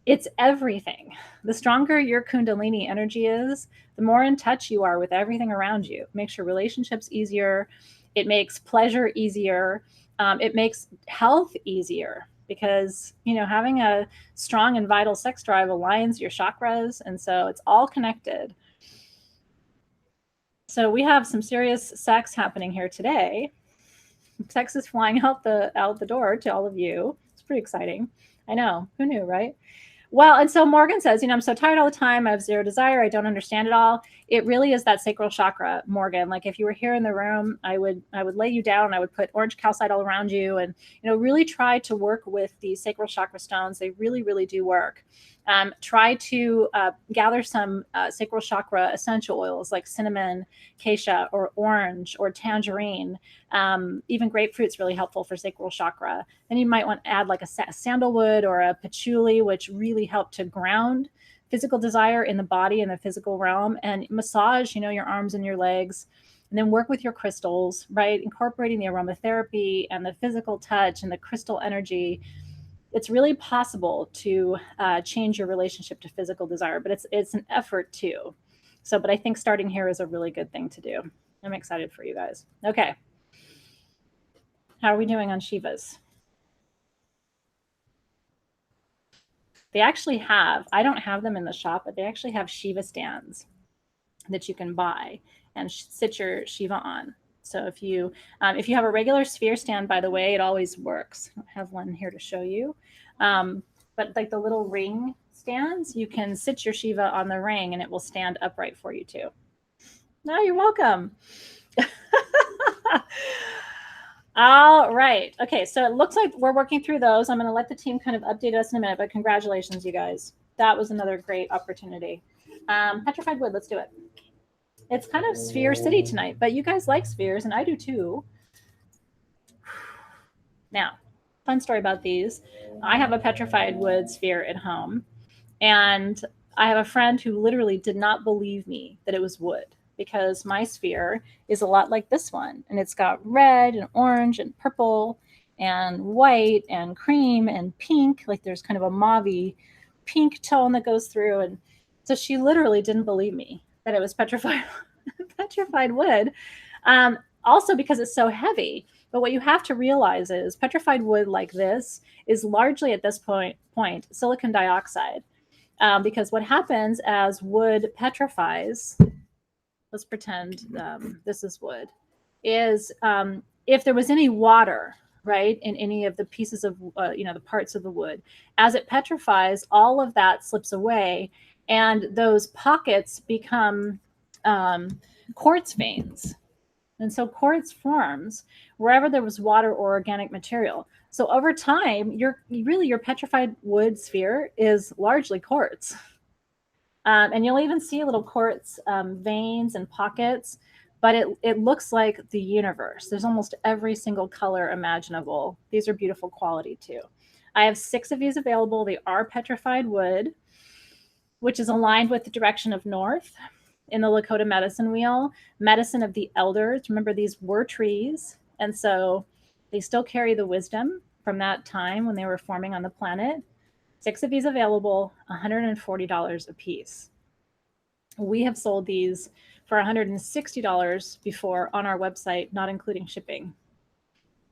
it's everything. The stronger your Kundalini energy is, the more in touch you are with everything around you. It makes your relationships easier. It makes pleasure easier. It makes health easier because, you know, having a strong and vital sex drive aligns your chakras. And so it's all connected. So we have some serious sex happening here today. Sex is flying out the door to all of you. It's pretty exciting. I know. Who knew, right? Well, and so Morgan says, you know, I'm so tired all the time. I have zero desire. I don't understand it all. It really is that sacral chakra, Morgan. Like if you were here in the room, I would lay you down. I would put orange calcite all around you and, you know, really try to work with the sacral chakra stones. They really, really do work. Try to gather some sacral chakra essential oils like cinnamon, acacia, or orange, or tangerine. Even grapefruit's really helpful for sacral chakra. Then you might want to add like a sandalwood or a patchouli, which really help to ground physical desire in the body in the physical realm, and massage, you know, your arms and your legs. And then work with your crystals, right? Incorporating the aromatherapy and the physical touch and the crystal energy. It's really possible to change your relationship to physical desire, but it's an effort too. So, but I think starting here is a really good thing to do. I'm excited for you guys. Okay. How are we doing on Shivas? They actually have, I don't have them in the shop, but they actually have Shiva stands that you can buy and sit your Shiva on. So if you have a regular sphere stand, by the way, it always works. I have one here to show you. But like the little ring stands, you can sit your Shiva on the ring and it will stand upright for you too. No, you're welcome. All right. Okay, so it looks like we're working through those. I'm going to let the team kind of update us in a minute, but congratulations, you guys. That was another great opportunity. Petrified wood, let's do it. It's kind of sphere city tonight, but you guys like spheres, and I do too. Now, fun story about these. I have a petrified wood sphere at home, and I have a friend who literally did not believe me that it was wood, because my sphere is a lot like this one. And it's got red and orange and purple and white and cream and pink. Like there's kind of a mauve pink tone that goes through. And so she literally didn't believe me that it was petrified wood. Also because it's so heavy. But what you have to realize is petrified wood like this is largely at this point silicon dioxide. Because what happens as wood petrifies, let's pretend this is wood, is if there was any water, right, in any of the pieces of, the parts of the wood, as it petrifies, all of that slips away, and those pockets become quartz veins. And so quartz forms wherever there was water or organic material. So over time, your petrified wood sphere is largely quartz. And you'll even see little quartz veins and pockets, but it looks like the universe. There's almost every single color imaginable. These are beautiful quality too. I have 6 of these available. They are petrified wood, which is aligned with the direction of north in the Lakota medicine wheel, medicine of the elders. Remember, these were trees, and so they still carry the wisdom from that time when they were forming on the planet. 6 of these available, $140 a piece. We have sold these for $160 before on our website, not including shipping.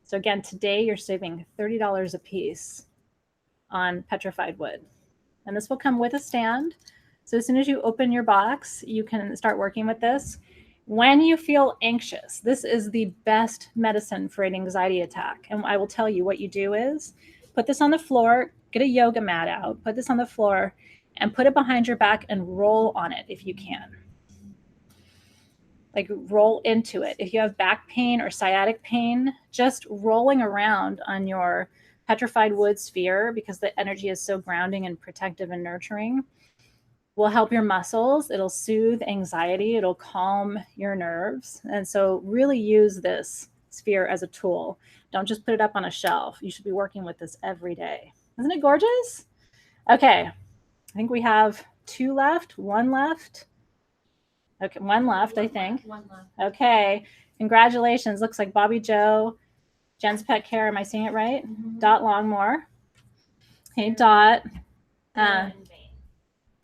So again, today you're saving $30 a piece on petrified wood. And this will come with a stand. So as soon as you open your box, you can start working with this. When you feel anxious, this is the best medicine for an anxiety attack. And I will tell you what you do is put this on the floor, get a yoga mat out, put this on the floor, and put it behind your back and roll on it if you can. Like roll into it. If you have back pain or sciatic pain, just rolling around on your petrified wood sphere, because the energy is so grounding and protective and nurturing, will help your muscles. It'll soothe anxiety. It'll calm your nerves. And so really use this sphere as a tool. Don't just put it up on a shelf. You should be working with this every day. Isn't it gorgeous? Okay. I think we have 2 left, 1 left. Okay, 1 left, I think. 1 left. Okay. Congratulations. Looks like Bobby Joe, Jen's Pet Care. Am I saying it right? Mm-hmm. Dot Longmore. Hey, Dot.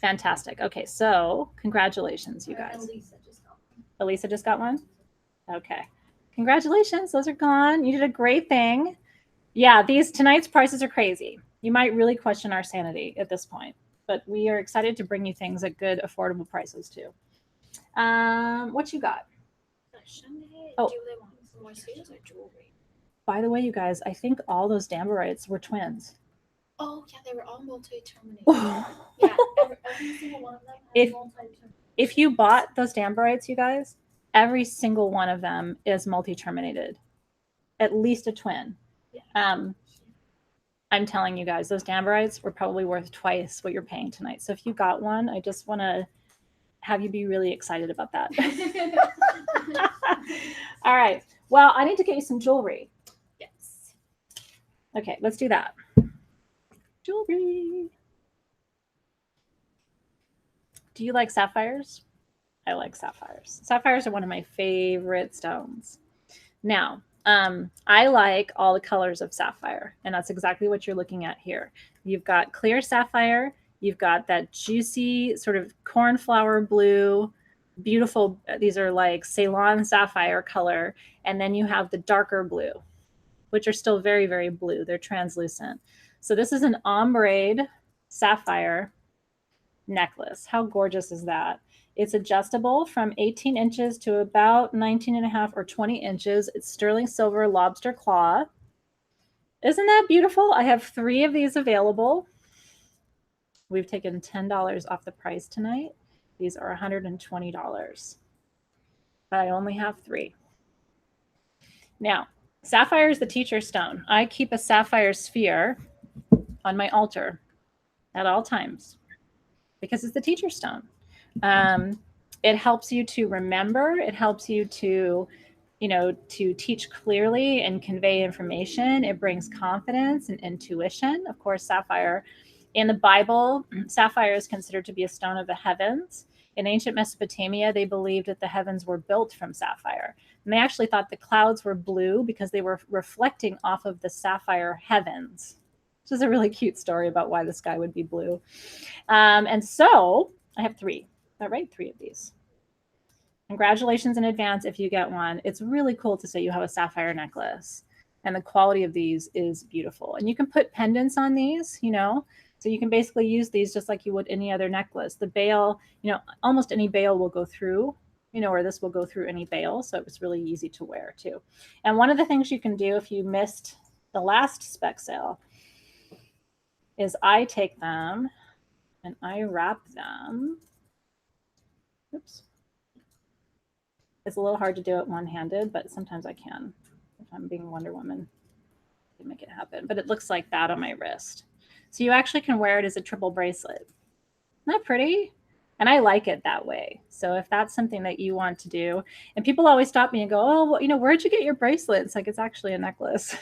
Fantastic. Okay, so congratulations, you guys. Elisa just got one. Elisa just got one? Okay. Congratulations. Those are gone. You did a great thing. Yeah, tonight's prices are crazy. You might really question our sanity at this point, but we are excited to bring you things at good, affordable prices too. What you got? Shungite. Oh. Do they want some more seals or jewelry? By the way, you guys, I think all those Danburites were twins. Oh, yeah, they were all multi-terminated. Oh. Yeah, every single one of them has multi-terminated. If you bought those Danburites, you guys, every single one of them is multi-terminated. At least a twin. Yeah. I'm telling you guys, those Danburites were probably worth twice what you're paying tonight. So if you got one, I just want to have you be really excited about that. All right. Well, I need to get you some jewelry. Yes. Okay, let's do that. Jewelry. Do you like sapphires? I like sapphires. Sapphires are one of my favorite stones. Now, I like all the colors of sapphire, and that's exactly what you're looking at here. You've got clear sapphire, you've got that juicy sort of cornflower blue, beautiful, these are like Ceylon sapphire color, and then you have the darker blue, which are still very, very blue. They're translucent. So this is an ombre sapphire necklace. How gorgeous is that? It's adjustable from 18 inches to about 19 and a half or 20 inches. It's sterling silver lobster claw. Isn't that beautiful? I have 3 of these available. We've taken $10 off the price tonight. These are $120, but I only have 3. Now, sapphire is the teacher stone. I keep a sapphire sphere on my altar at all times because it's the teacher stone. It helps you to remember. It helps you to, to teach clearly and convey information. It brings confidence and intuition. Of course, sapphire in the Bible, sapphire is considered to be a stone of the heavens. In ancient Mesopotamia, they believed that the heavens were built from sapphire. And they actually thought the clouds were blue because they were reflecting off of the sapphire heavens. Which is a really cute story about why the sky would be blue. And so I have 3. Is that right? 3 of these. Congratulations in advance if you get one. It's really cool to say you have a sapphire necklace. And the quality of these is beautiful. And you can put pendants on these, So you can basically use these just like you would any other necklace. The bail, almost any bail will go through, or this will go through any bail. So it's really easy to wear too. And one of the things you can do if you missed the last spec sale is I take them and I wrap them. Oops. It's a little hard to do it one-handed, but sometimes I can. If I'm being Wonder Woman, I can make it happen. But it looks like that on my wrist. So you actually can wear it as a triple bracelet. Isn't that pretty? And I like it that way. So if that's something that you want to do, and people always stop me and go, oh, well, where'd you get your bracelet? It's like, it's actually a necklace.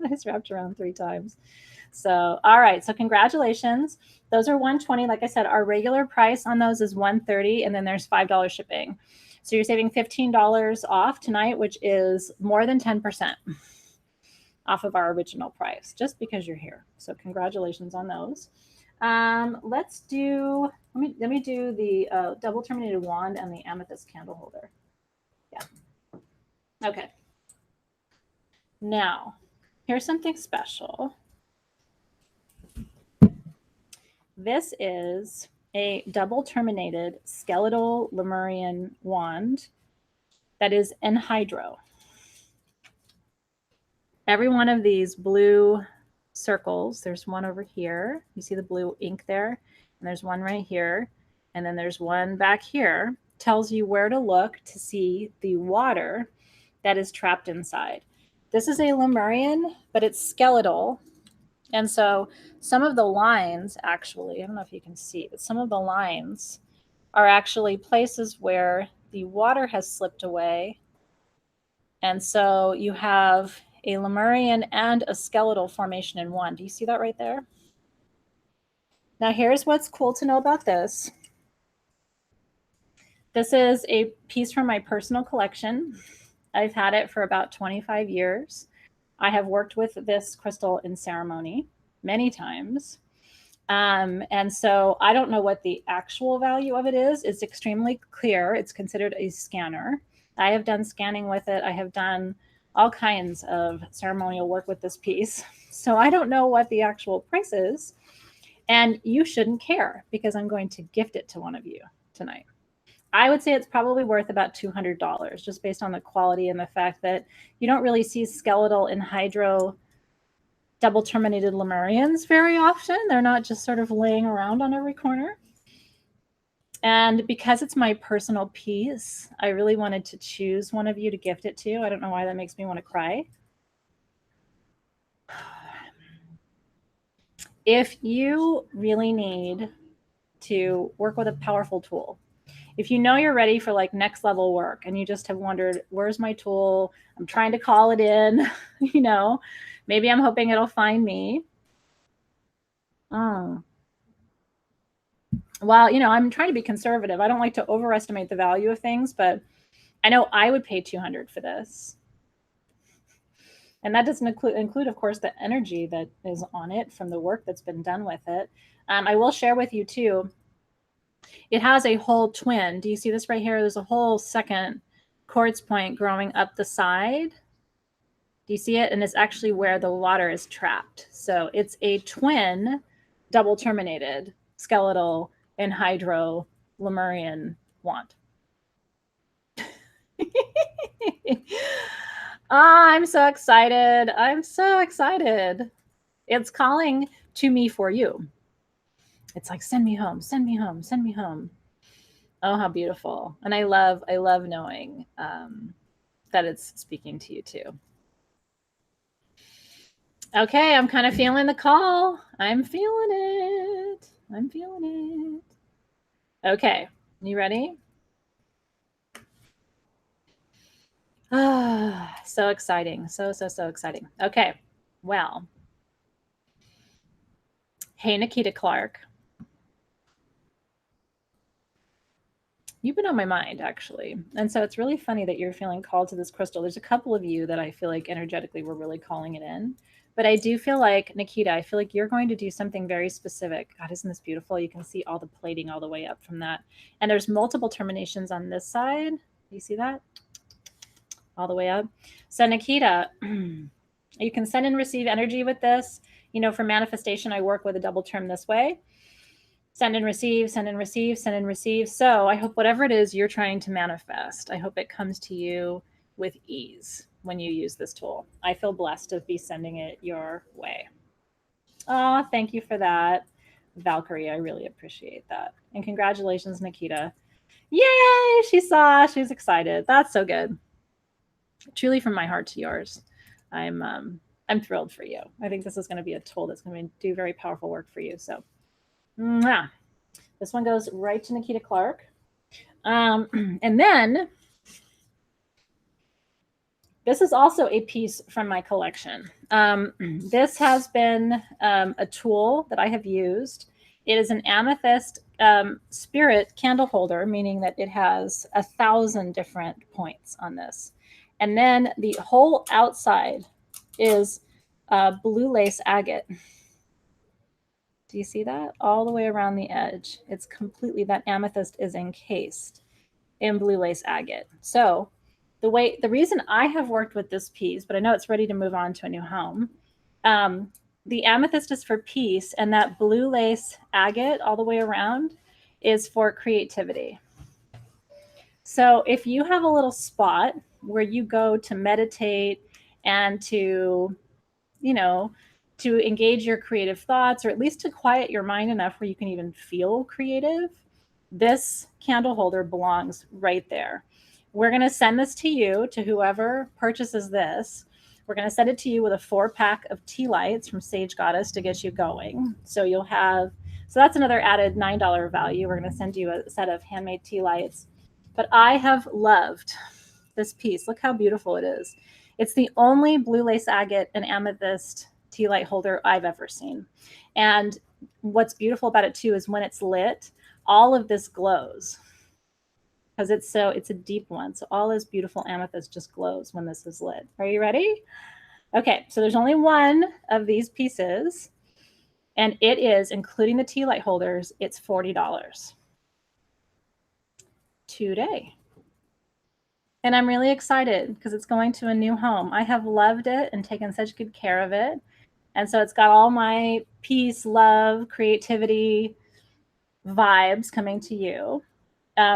It's wrapped around 3 times. So, all right. So congratulations. Those are $120. Like I said, our regular price on those is $130, and then there's $5 shipping. So you're saving $15 off tonight, which is more than 10% off of our original price, just because you're here. So congratulations on those. Let's do, let me do the double terminated wand and the amethyst candle holder. Yeah. Okay. Now, here's something special. This is a double terminated skeletal Lemurian wand that is anhydro. Every one of these blue circles, there's one over here. You see the blue ink there? And there's one right here. And then there's one back here. Tells you where to look to see the water that is trapped inside. This is a Lemurian, but it's skeletal. And so some of the lines actually, I don't know if you can see, but some of the lines are actually places where the water has slipped away. And so you have a Lemurian and a skeletal formation in one. Do you see that right there? Now here's what's cool to know about this. This is a piece from my personal collection. I've had it for about 25 years. I have worked with this crystal in ceremony many times. And so I don't know what the actual value of it is. It's extremely clear. It's considered a scanner. I have done scanning with it. I have done all kinds of ceremonial work with this piece. So I don't know what the actual price is. And you shouldn't care because I'm going to gift it to one of you tonight. I would say it's probably worth about $200 just based on the quality and the fact that you don't really see skeletal anhydro double terminated Lemurians very often. They're not just sort of laying around on every corner. And because it's my personal piece, I really wanted to choose one of you to gift it to. I don't know why that makes me want to cry. If you really need to work with a powerful tool, if you know you're ready for like next level work and you just have wondered, where's my tool? I'm trying to call it in, you know, maybe I'm hoping it'll find me. Well, you know, I'm trying to be conservative. I don't like to overestimate the value of things, but I know I would pay $200 for this. And that doesn't include, of course, the energy that is on it from the work that's been done with it. I will share with you too, it has a whole twin. Do you see this right here? There's a whole second quartz point growing up the side. Do you see it? And it's actually where the water is trapped. So it's a twin double terminated skeletal anhydro Lemurian wand. I'm so excited. I'm so excited. It's calling to me for you. It's like, send me home, send me home, send me home. Oh, how beautiful. And I love knowing that it's speaking to you too. Okay, I'm kind of feeling the call. I'm feeling it. I'm feeling it. Okay, you ready? Ah, so exciting. So exciting. Okay, well. Hey, Nikita Clark. You've been on my mind, actually. And so it's really funny that you're feeling called to this crystal. There's a couple of you that I feel like energetically we're really calling it in. But I do feel like, Nikita, I feel like you're going to do something very specific. God, isn't this beautiful? You can see all the plating all the way up from that. And there's multiple terminations on this side. Do you see that? All the way up. So Nikita, you can send and receive energy with this. You know, for manifestation, I work with a double term this way. Send and receive, send and receive, send and receive. So I hope whatever it is you're trying to manifest, I hope it comes to you with ease when you use this tool. I feel blessed to be sending it your way. Oh, thank you for that, Valkyrie. I really appreciate that. And congratulations, Nikita. Yay, she saw, she's excited. That's so good. Truly from my heart to yours. I'm thrilled for you. I think this is going to be a tool that's going to do very powerful work for you. So this one goes right to Nikita Clark. And then this is also a piece from my collection. This has been a tool that I have used. It is an amethyst spirit candle holder, meaning that it has 1,000 different points on this. And then the whole outside is blue lace agate. Do you see that? All the way around the edge. It's completely, that amethyst is encased in blue lace agate. So the reason I have worked with this piece, but I know it's ready to move on to a new home. The amethyst is for peace, and that blue lace agate all the way around is for creativity. So if you have a little spot where you go to meditate and to, you know, to engage your creative thoughts, or at least to quiet your mind enough where you can even feel creative, this candle holder belongs right there. We're going to send this to you, to whoever purchases this. We're going to send it to you with a 4-pack of tea lights from Sage Goddess to get you going. So you'll have, so that's another added $9 value. We're going to send you a set of handmade tea lights. But I have loved this piece. Look how beautiful it is. It's the only blue lace agate and amethyst tea light holder I've ever seen. And what's beautiful about it too is when it's lit, all of this glows because it's a deep one. So all this beautiful amethyst just glows when this is lit. Are you ready? Okay, so there's only one of these pieces, and it is, including the tea light holders, it's $40 today. And I'm really excited because it's going to a new home. I have loved it and taken such good care of it. And so it's got all my peace, love, creativity vibes coming to you.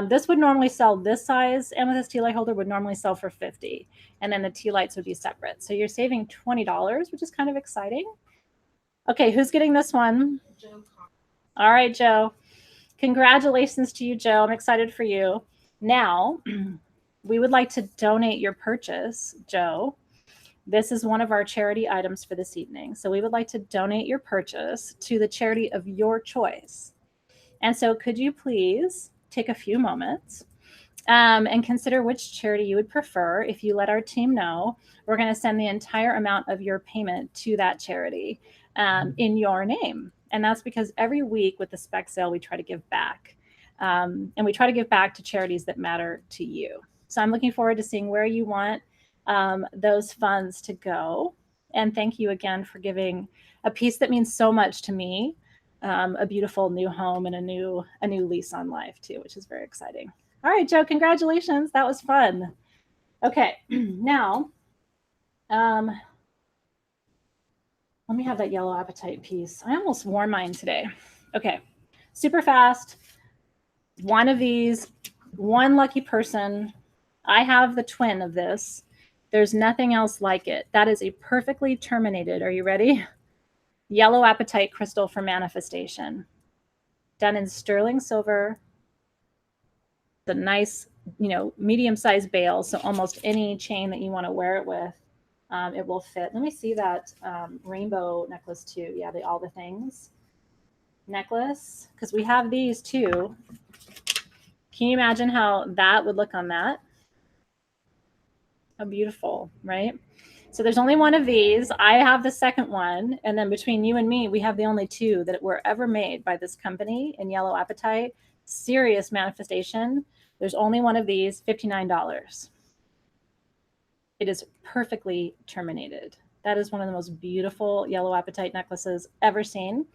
This would normally sell, this size amethyst tea light holder would normally sell for $50, and then the tea lights would be separate. So you're saving $20, which is kind of exciting. Okay, who's getting this one? Joe. All right, Joe. Congratulations to you, Joe. I'm excited for you. Now, we would like to donate your purchase, Joe. This is one of our charity items for this evening. So we would like to donate your purchase to the charity of your choice. And so could you please take a few moments and consider which charity you would prefer. If you let our team know, we're going to send the entire amount of your payment to that charity in your name. And that's because every week with the spec sale, we try to give back. And we try to give back to charities that matter to you. So I'm looking forward to seeing where you want those funds to go. And thank you again for giving a piece that means so much to me, a beautiful new home and a new lease on life too, which is very exciting. All right, Joe, congratulations. That was fun. Okay, now, let me have that yellow apatite piece. I almost wore mine today. Okay, super fast. One of these, one lucky person. I have the twin of this. There's nothing else like it. That is a perfectly terminated, are you ready? Yellow apatite crystal for manifestation. Done in sterling silver. The nice, medium-sized bail. So almost any chain that you want to wear it with, it will fit. Let me see that rainbow necklace too. Yeah, all the things. Necklace, because we have these too. Can you imagine how that would look on that? How beautiful, right? So there's only one of these. I have the second one. And then between you and me, we have the only two that were ever made by this company in yellow apatite. Serious manifestation. There's only one of these, $59. It is perfectly terminated. That is one of the most beautiful yellow apatite necklaces ever seen.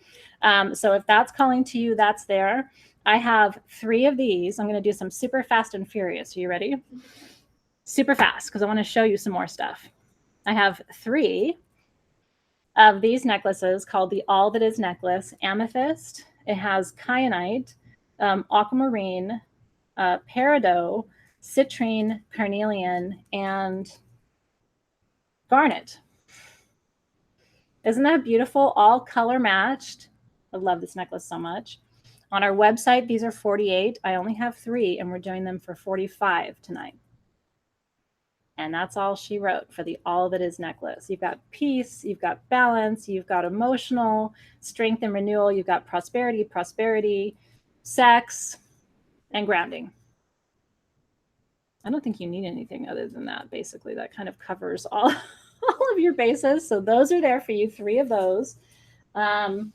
So if that's calling to you, that's there. I have 3 of these. I'm going to do some super fast and furious. Are you ready? Super fast, because I want to show you some more stuff. I have 3 of these necklaces called the All That Is necklace. Amethyst. It has kyanite, aquamarine, peridot, citrine, carnelian, and garnet. Isn't that beautiful? All color matched. I love this necklace so much. On our website, these are $48. I only have 3, and we're doing them for $45 tonight. And that's all she wrote for the All That Is necklace. You've got peace, you've got balance, you've got emotional strength and renewal, you've got prosperity, sex, and grounding. I don't think you need anything other than that. Basically, that kind of covers all of your bases. So those are there for you, 3 of those. Let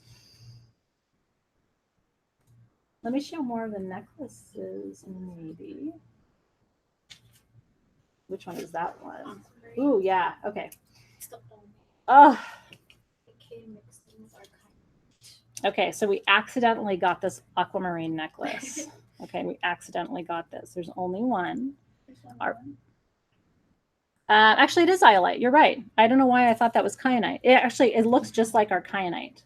me show more of the necklaces, maybe. Which one is that one? Ooh, yeah. Okay. Oh. Okay, so we accidentally got this aquamarine necklace. Okay, we accidentally got this. There's only one. Actually, it is iolite. You're right. I don't know why I thought that was kyanite. It looks just like our kyanite.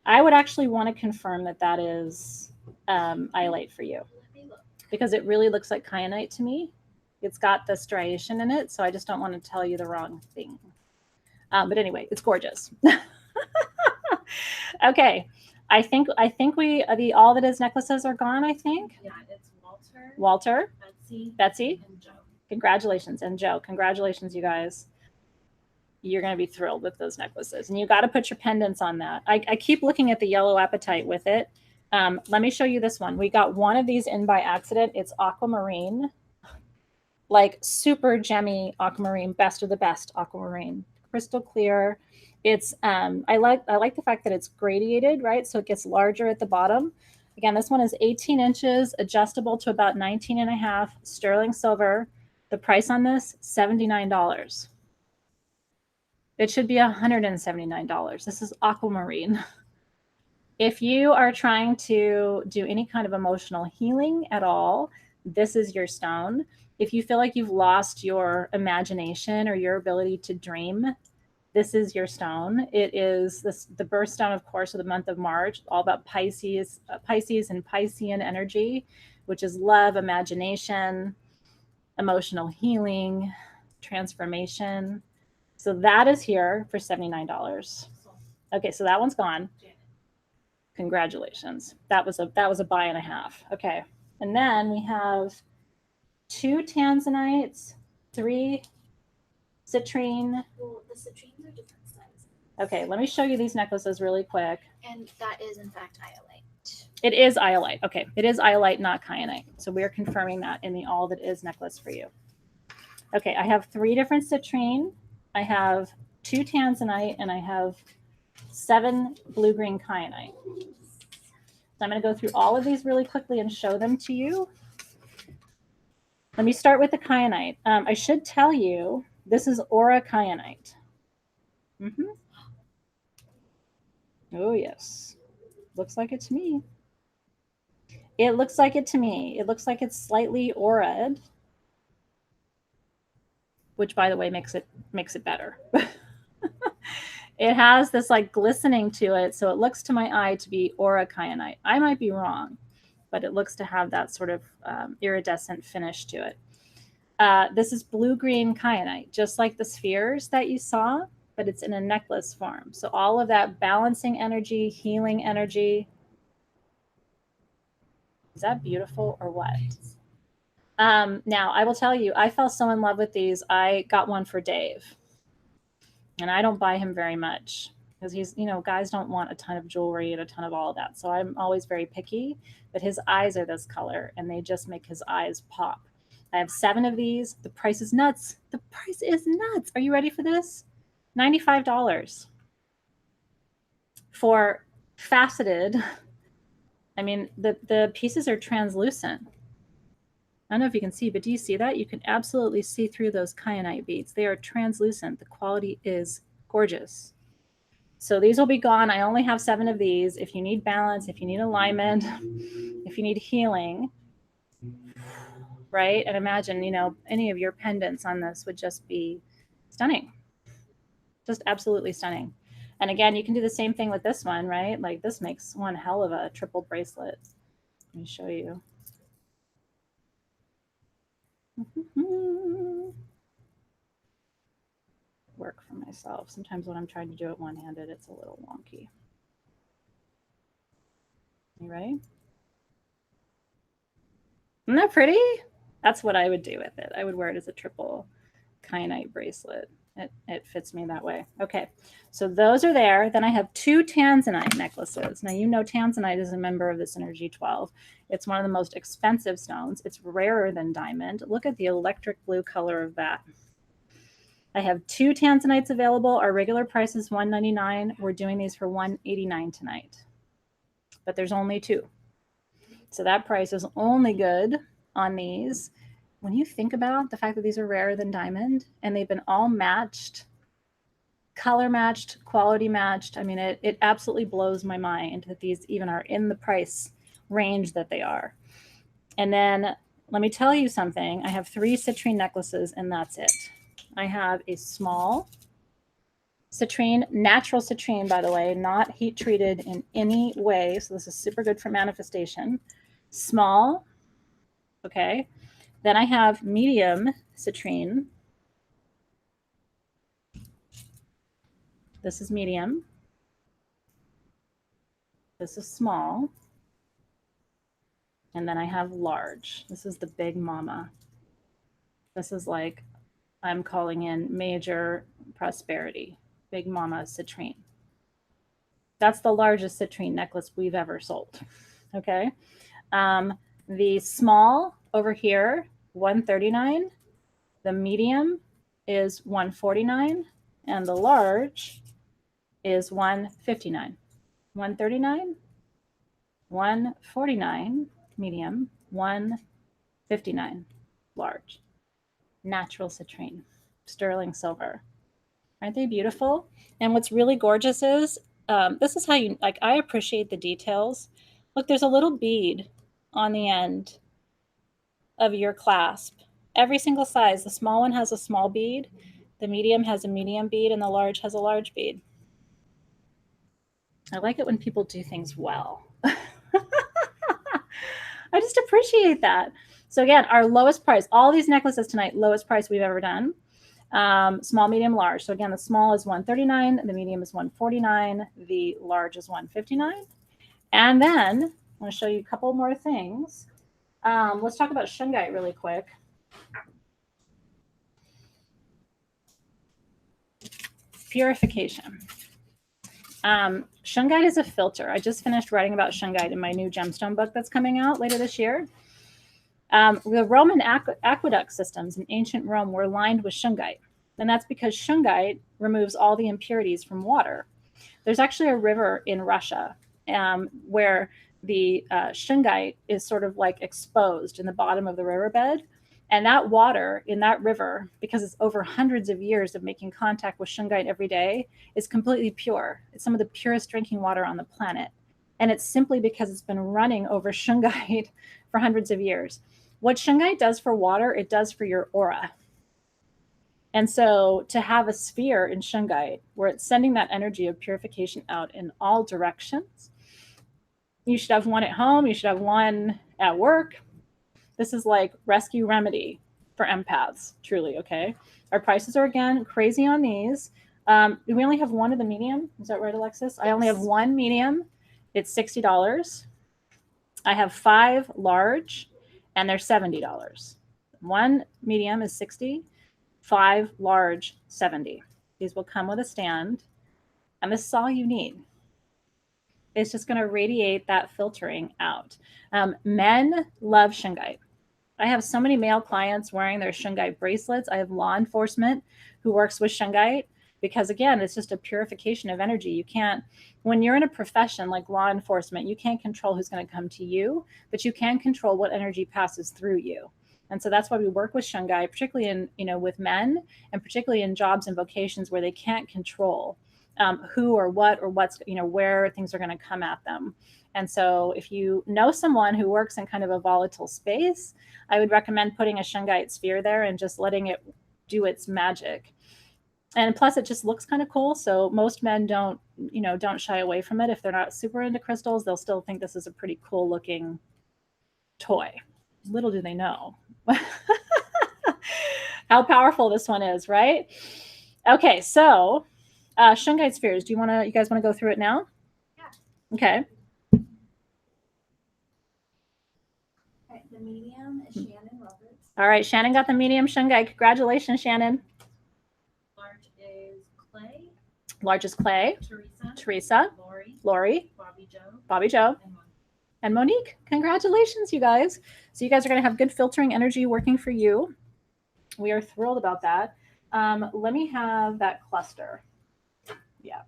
I would actually want to confirm that that is iolite for you, because it really looks like kyanite to me. It's got the striation in it, so I just don't want to tell you the wrong thing. But anyway, it's gorgeous. Okay, I think the all that is necklaces are gone. I think. Yeah, it's Walter. Walter. Betsy. And Joe. Congratulations, and Joe. Congratulations, you guys. You're going to be thrilled with those necklaces, and you got to put your pendants on that. I keep looking at the yellow apatite with it. Let me show you this one. We got one of these in by accident. It's aquamarine, like super gemmy aquamarine, best of the best aquamarine, crystal clear. It's I like the fact that it's gradiated, right? So it gets larger at the bottom. Again, this one is 18 inches, adjustable to about 19 and a half, sterling silver. The price on this, $79. It should be $179. This is aquamarine. If you are trying to do any kind of emotional healing at all, this is your stone. If you feel like you've lost your imagination or your ability to dream, this is your stone. It is the birthstone, of course, of the month of March, all about Pisces and Piscean energy, which is love, imagination, emotional healing, transformation. So that is here for $79. Okay, so that one's gone. Congratulations. That was a buy and a half. Okay, and then we have 2 tanzanites, 3 citrine. Well, the citrines are different sizes. Okay, let me show you these necklaces really quick. And that is, in fact, iolite. It is iolite. Okay, it is iolite, not kyanite. So we're confirming that in the all that is necklace for you. Okay, I have 3 different citrine. I have 2 tanzanite, and I have 7 blue-green kyanite. So I'm going to go through all of these really quickly and show them to you. Let me start with the kyanite. I should tell you, this is aura kyanite. Oh, yes. Looks like it to me. It looks like it to me. It looks like it's slightly aura'd, which, by the way, makes it better. It has this like glistening to it, so it looks to my eye to be aura kyanite. I might be wrong, but it looks to have that sort of iridescent finish to it. This is blue-green kyanite, just like the spheres that you saw, but it's in a necklace form. So all of that balancing energy, healing energy. Is that beautiful or what? Now, I will tell you, I fell so in love with these. I got one for Dave. And I don't buy him very much because he's, guys don't want a ton of jewelry and a ton of all of that. So I'm always very picky, but his eyes are this color and they just make his eyes pop. I have 7 of these. The price is nuts. The price is nuts. Are you ready for this? $95 for faceted. I mean, the pieces are translucent. I don't know if you can see, but do you see that? You can absolutely see through those kyanite beads. They are translucent. The quality is gorgeous. So these will be gone. I only have 7 of these. If you need balance, if you need alignment, if you need healing, right? And imagine, any of your pendants on this would just be stunning. Just absolutely stunning. And again, you can do the same thing with this one, right? Like this makes one hell of a triple bracelet. Let me show you. Work for myself. Sometimes when I'm trying to do it one-handed, it's a little wonky. You ready? Isn't that pretty? That's what I would do with it. I would wear it as a triple kyanite bracelet. It fits me that way. Okay, so those are there. Then I have 2 tanzanite necklaces. Now, tanzanite is a member of this Energy 12. It's one of the most expensive stones. It's rarer than diamond. Look at the electric blue color of that. I have 2 tanzanites available. Our regular price is $199. We're doing these for $189 tonight. But there's only 2. So that price is only good on these. When you think about the fact that these are rarer than diamond and they've been all matched color matched, quality matched. I mean, it absolutely blows my mind that these even are in the price range that they are. And then let me tell you something. I have 3 citrine necklaces and that's it. I have a small citrine, natural citrine, by the way, not heat treated in any way. So this is super good for manifestation. Small, okay. Then I have medium citrine. This is medium. This is small. And then I have large. This is the big mama. This is like, I'm calling in major prosperity. Big mama citrine. That's the largest citrine necklace we've ever sold. Okay. The small over here, $139. The medium is $149. And the large is $159. $139, $149 medium, $159 large. Natural citrine, sterling silver. Aren't they beautiful? And what's really gorgeous is, this is how you, like, I appreciate the details. Look, there's a little bead on the end of your clasp. Every single size. The small one has a small bead, the medium has a medium bead, and the large has a large bead. I like it when people do things well. I just appreciate that. So again, our lowest price, all these necklaces tonight, lowest price we've ever done. Small, medium, large. So again, the small is $139, the medium is $149, the large is $159. And then I want to show you a couple more things. Let's talk about Shungite really quick. Purification. Shungite is a filter. I just finished writing about Shungite in my new gemstone book that's coming out later this year. The Roman aqueduct systems in ancient Rome were lined with Shungite. And that's because Shungite removes all the impurities from water. There's actually a river in Russia where the Shungite is sort of like exposed in the bottom of the riverbed. And that water in that river, because it's over hundreds of years of making contact with Shungite every day, is completely pure. It's some of the purest drinking water on the planet. And it's simply because it's been running over Shungite for hundreds of years. What Shungite does for water, it does for your aura. And so to have a sphere in Shungite where it's sending that energy of purification out in all directions, you should have one at home, you should have one at work. This is like rescue remedy for empaths, truly, okay? Our prices are, again, crazy on these. We only have one of the medium. Is that right, Alexis? I only have one medium. It's $60. I have 5 large, and they're $70. One medium is $60, 5 large, $70. These will come with a stand, and this is all you need. It's just going to radiate that filtering out. Men love Shungite. I have so many male clients wearing their Shungite bracelets. I have law enforcement who works with Shungite because, again, it's just a purification of energy. You can't, when you're in a profession like law enforcement, you can't control who's going to come to you, but you can control what energy passes through you. And so that's why we work with Shungite, particularly in, with men, and particularly in jobs and vocations where they can't control who or what or what's, where things are going to come at them. And so if you know someone who works in kind of a volatile space, I would recommend putting a Shungite sphere there and just letting it do its magic. And plus it just looks kind of cool. So most men don't shy away from it. If they're not super into crystals, they'll still think this is a pretty cool looking toy. Little do they know how powerful this one is, right? Okay, so Shungite spheres. You guys want to go through it now? Yeah. Okay. All right, the medium is Shannon Roberts. All right, Shannon got the medium Shungite. Congratulations, Shannon. Large is Clay. Large is Clay. Teresa. Lori. Bobby Joe. And Monique. Congratulations, you guys. So you guys are going to have good filtering energy working for you. We are thrilled about that. Let me have that cluster. Yeah.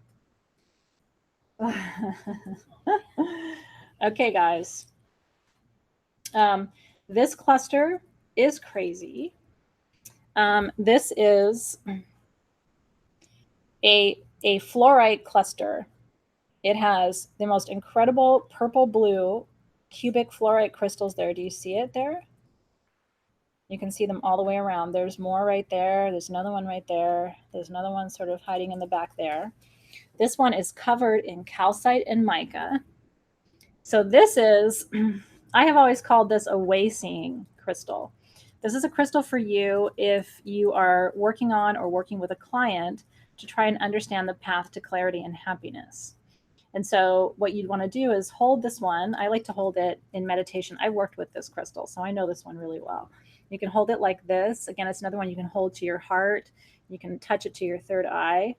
Okay, guys. This cluster is crazy. This is a fluorite cluster. It has the most incredible purple blue cubic fluorite crystals there. Do you see it there? You can see them all the way around. There's more right there. There's another one right there. There's another one sort of hiding in the back there. This one is covered in calcite and mica. So this is, I have always called this a way-seeing crystal. This is a crystal for you if you are working on or working with a client to try and understand the path to clarity and happiness. And so what you'd want to do is hold this one. I like to hold it in meditation. I worked with this crystal, so I know this one really well. You can hold it like this. Again, it's another one you can hold to your heart. You can touch it to your third eye.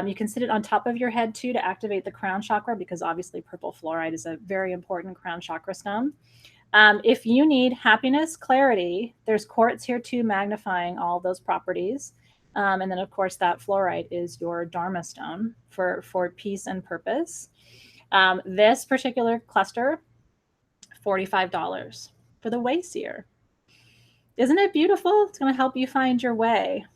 You can sit it on top of your head too to activate the crown chakra, because obviously purple fluorite is a very important crown chakra stone. If you need happiness, clarity, there's quartz here too, magnifying all those properties. And then, of course, that fluorite is your Dharma stone for peace and purpose. This particular cluster, $45 for the Wayseer. Isn't it beautiful? It's going to help you find your way.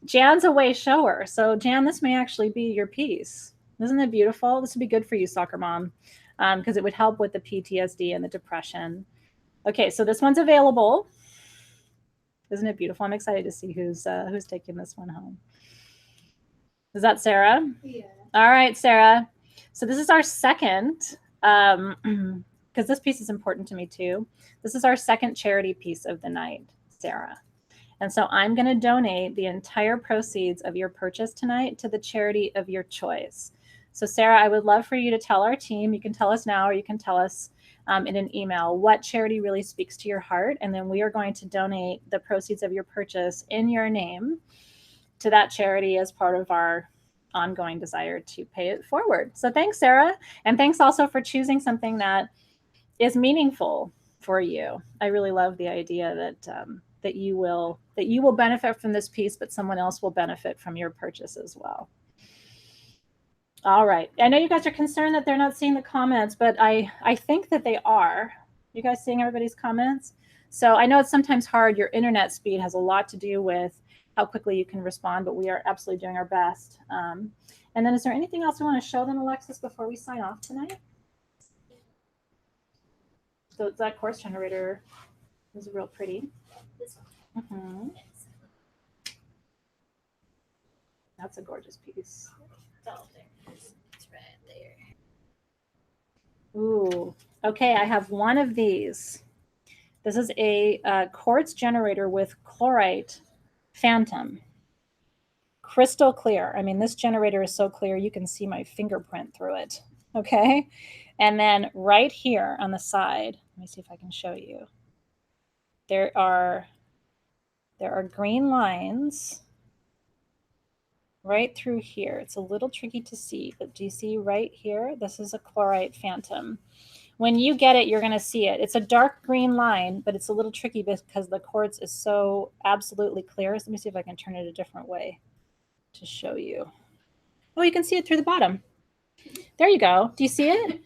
Jan's a way shower. So, Jan, this may actually be your piece. Isn't it beautiful? This would be good for you, soccer mom, because it would help with the PTSD and the depression. Okay, so this one's available. Isn't it beautiful? I'm excited to see who's taking this one home. Is that Sarah? Yeah. All right, Sarah. So this is our second, because this piece is important to me too. This is our second charity piece of the night, Sarah. And so I'm going to donate the entire proceeds of your purchase tonight to the charity of your choice. So Sarah, I would love for you to tell our team, you can tell us now, or you can tell us in an email what charity really speaks to your heart. And then we are going to donate the proceeds of your purchase in your name to that charity as part of our ongoing desire to pay it forward. So thanks, Sarah. And thanks also for choosing something that is meaningful for you. I really love the idea that that you will benefit from this piece, but someone else will benefit from your purchase as well. All right. I know you guys are concerned that they're not seeing the comments, but I think that they are. You guys seeing everybody's comments? So I know it's sometimes hard. Your internet speed has a lot to do with how quickly you can respond, but we are absolutely doing our best. And then is there anything else we want to show them, Alexis, before we sign off tonight? So that quartz generator is real pretty. This one. Mm-hmm. That's a gorgeous piece. Oh, there it is. It's right there. Ooh, okay. I have one of these. This is a quartz generator with chlorite phantom. Crystal clear. I mean, this generator is so clear you can see my fingerprint through it. Okay. And then right here on the side, let me see if I can show you. There are green lines right through here. It's a little tricky to see, but do you see right here? This is a chlorite phantom. When you get it, you're going to see it. It's a dark green line, but it's a little tricky because the quartz is so absolutely clear. So let me see if I can turn it a different way to show you. Oh, you can see it through the bottom. There you go. Do you see it?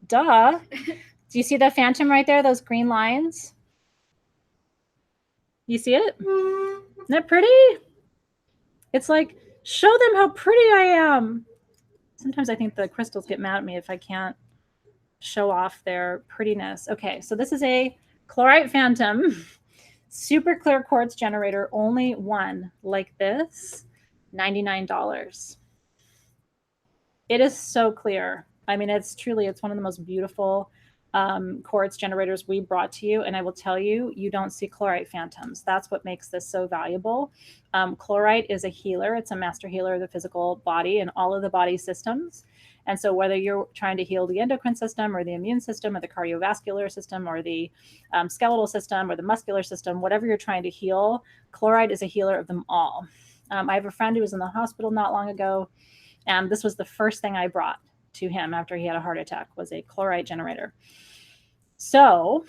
Duh. Do you see the phantom right there, those green lines? You see it? Isn't that pretty? It's like, show them how pretty I am. Sometimes I think the crystals get mad at me if I can't show off their prettiness. Okay, so this is a chlorite phantom, super clear quartz generator, only one like this, $99. It is so clear. I mean, it's one of the most beautiful quartz generators we brought to you. And I will tell you, you don't see chlorite phantoms. That's what makes this so valuable. Chlorite is a healer. It's a master healer of the physical body and all of the body systems. And so whether you're trying to heal the endocrine system or the immune system or the cardiovascular system or the skeletal system or the muscular system, whatever you're trying to heal, chlorite is a healer of them all. I have a friend who was in the hospital not long ago, and this was the first thing I brought to him after he had a heart attack, was a chlorite generator. So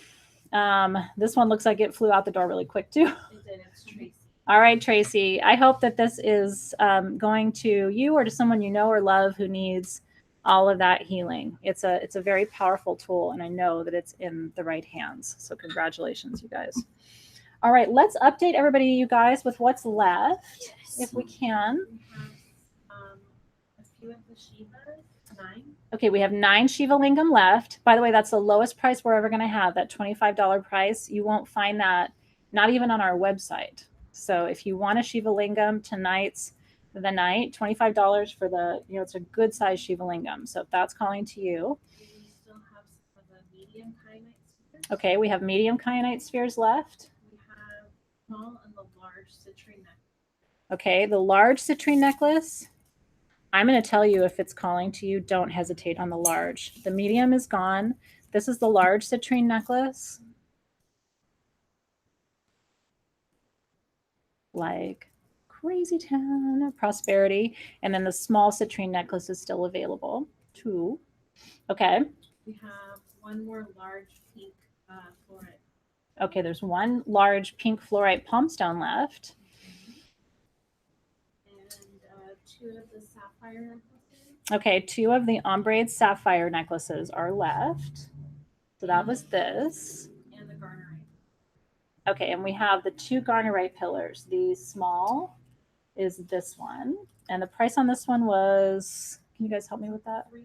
this one looks like it flew out the door really quick too. It's Tracy. All right, Tracy, I hope that this is going to you or to someone you know or love who needs all of that healing. It's a very powerful tool, and I know that it's in the right hands. So congratulations, you guys. All right, let's update everybody, you guys, with what's left, Yes. if we can. We have a few of the Shivas, 9. Okay, we have 9 Shiva lingam left. By the way, that's the lowest price we're ever going to have, that $25 price. You won't find that, not even on our website. So if you want a Shiva lingam, tonight's the night, $25 for the, it's a good size Shiva lingam. So if that's calling to you. We still have some of the medium kyanite spheres. Okay, we have medium kyanite spheres left. We have small and the large citrine necklace. Okay, the large citrine necklace. I'm going to tell you if it's calling to you, don't hesitate on the large. The medium is gone. This is the large citrine necklace. Like crazy town, prosperity. And then the small citrine necklace is still available too. Okay. We have one more large pink fluorite. Okay, there's one large pink fluorite palm stone left. And 2 of the sapphire necklaces. Okay, 2 of the ombre sapphire necklaces are left. So that was this. And the garnierite. Okay, and we have the 2 Garnierite pillars. The small is this one. And the price on this one was, can you guys help me with that? $309.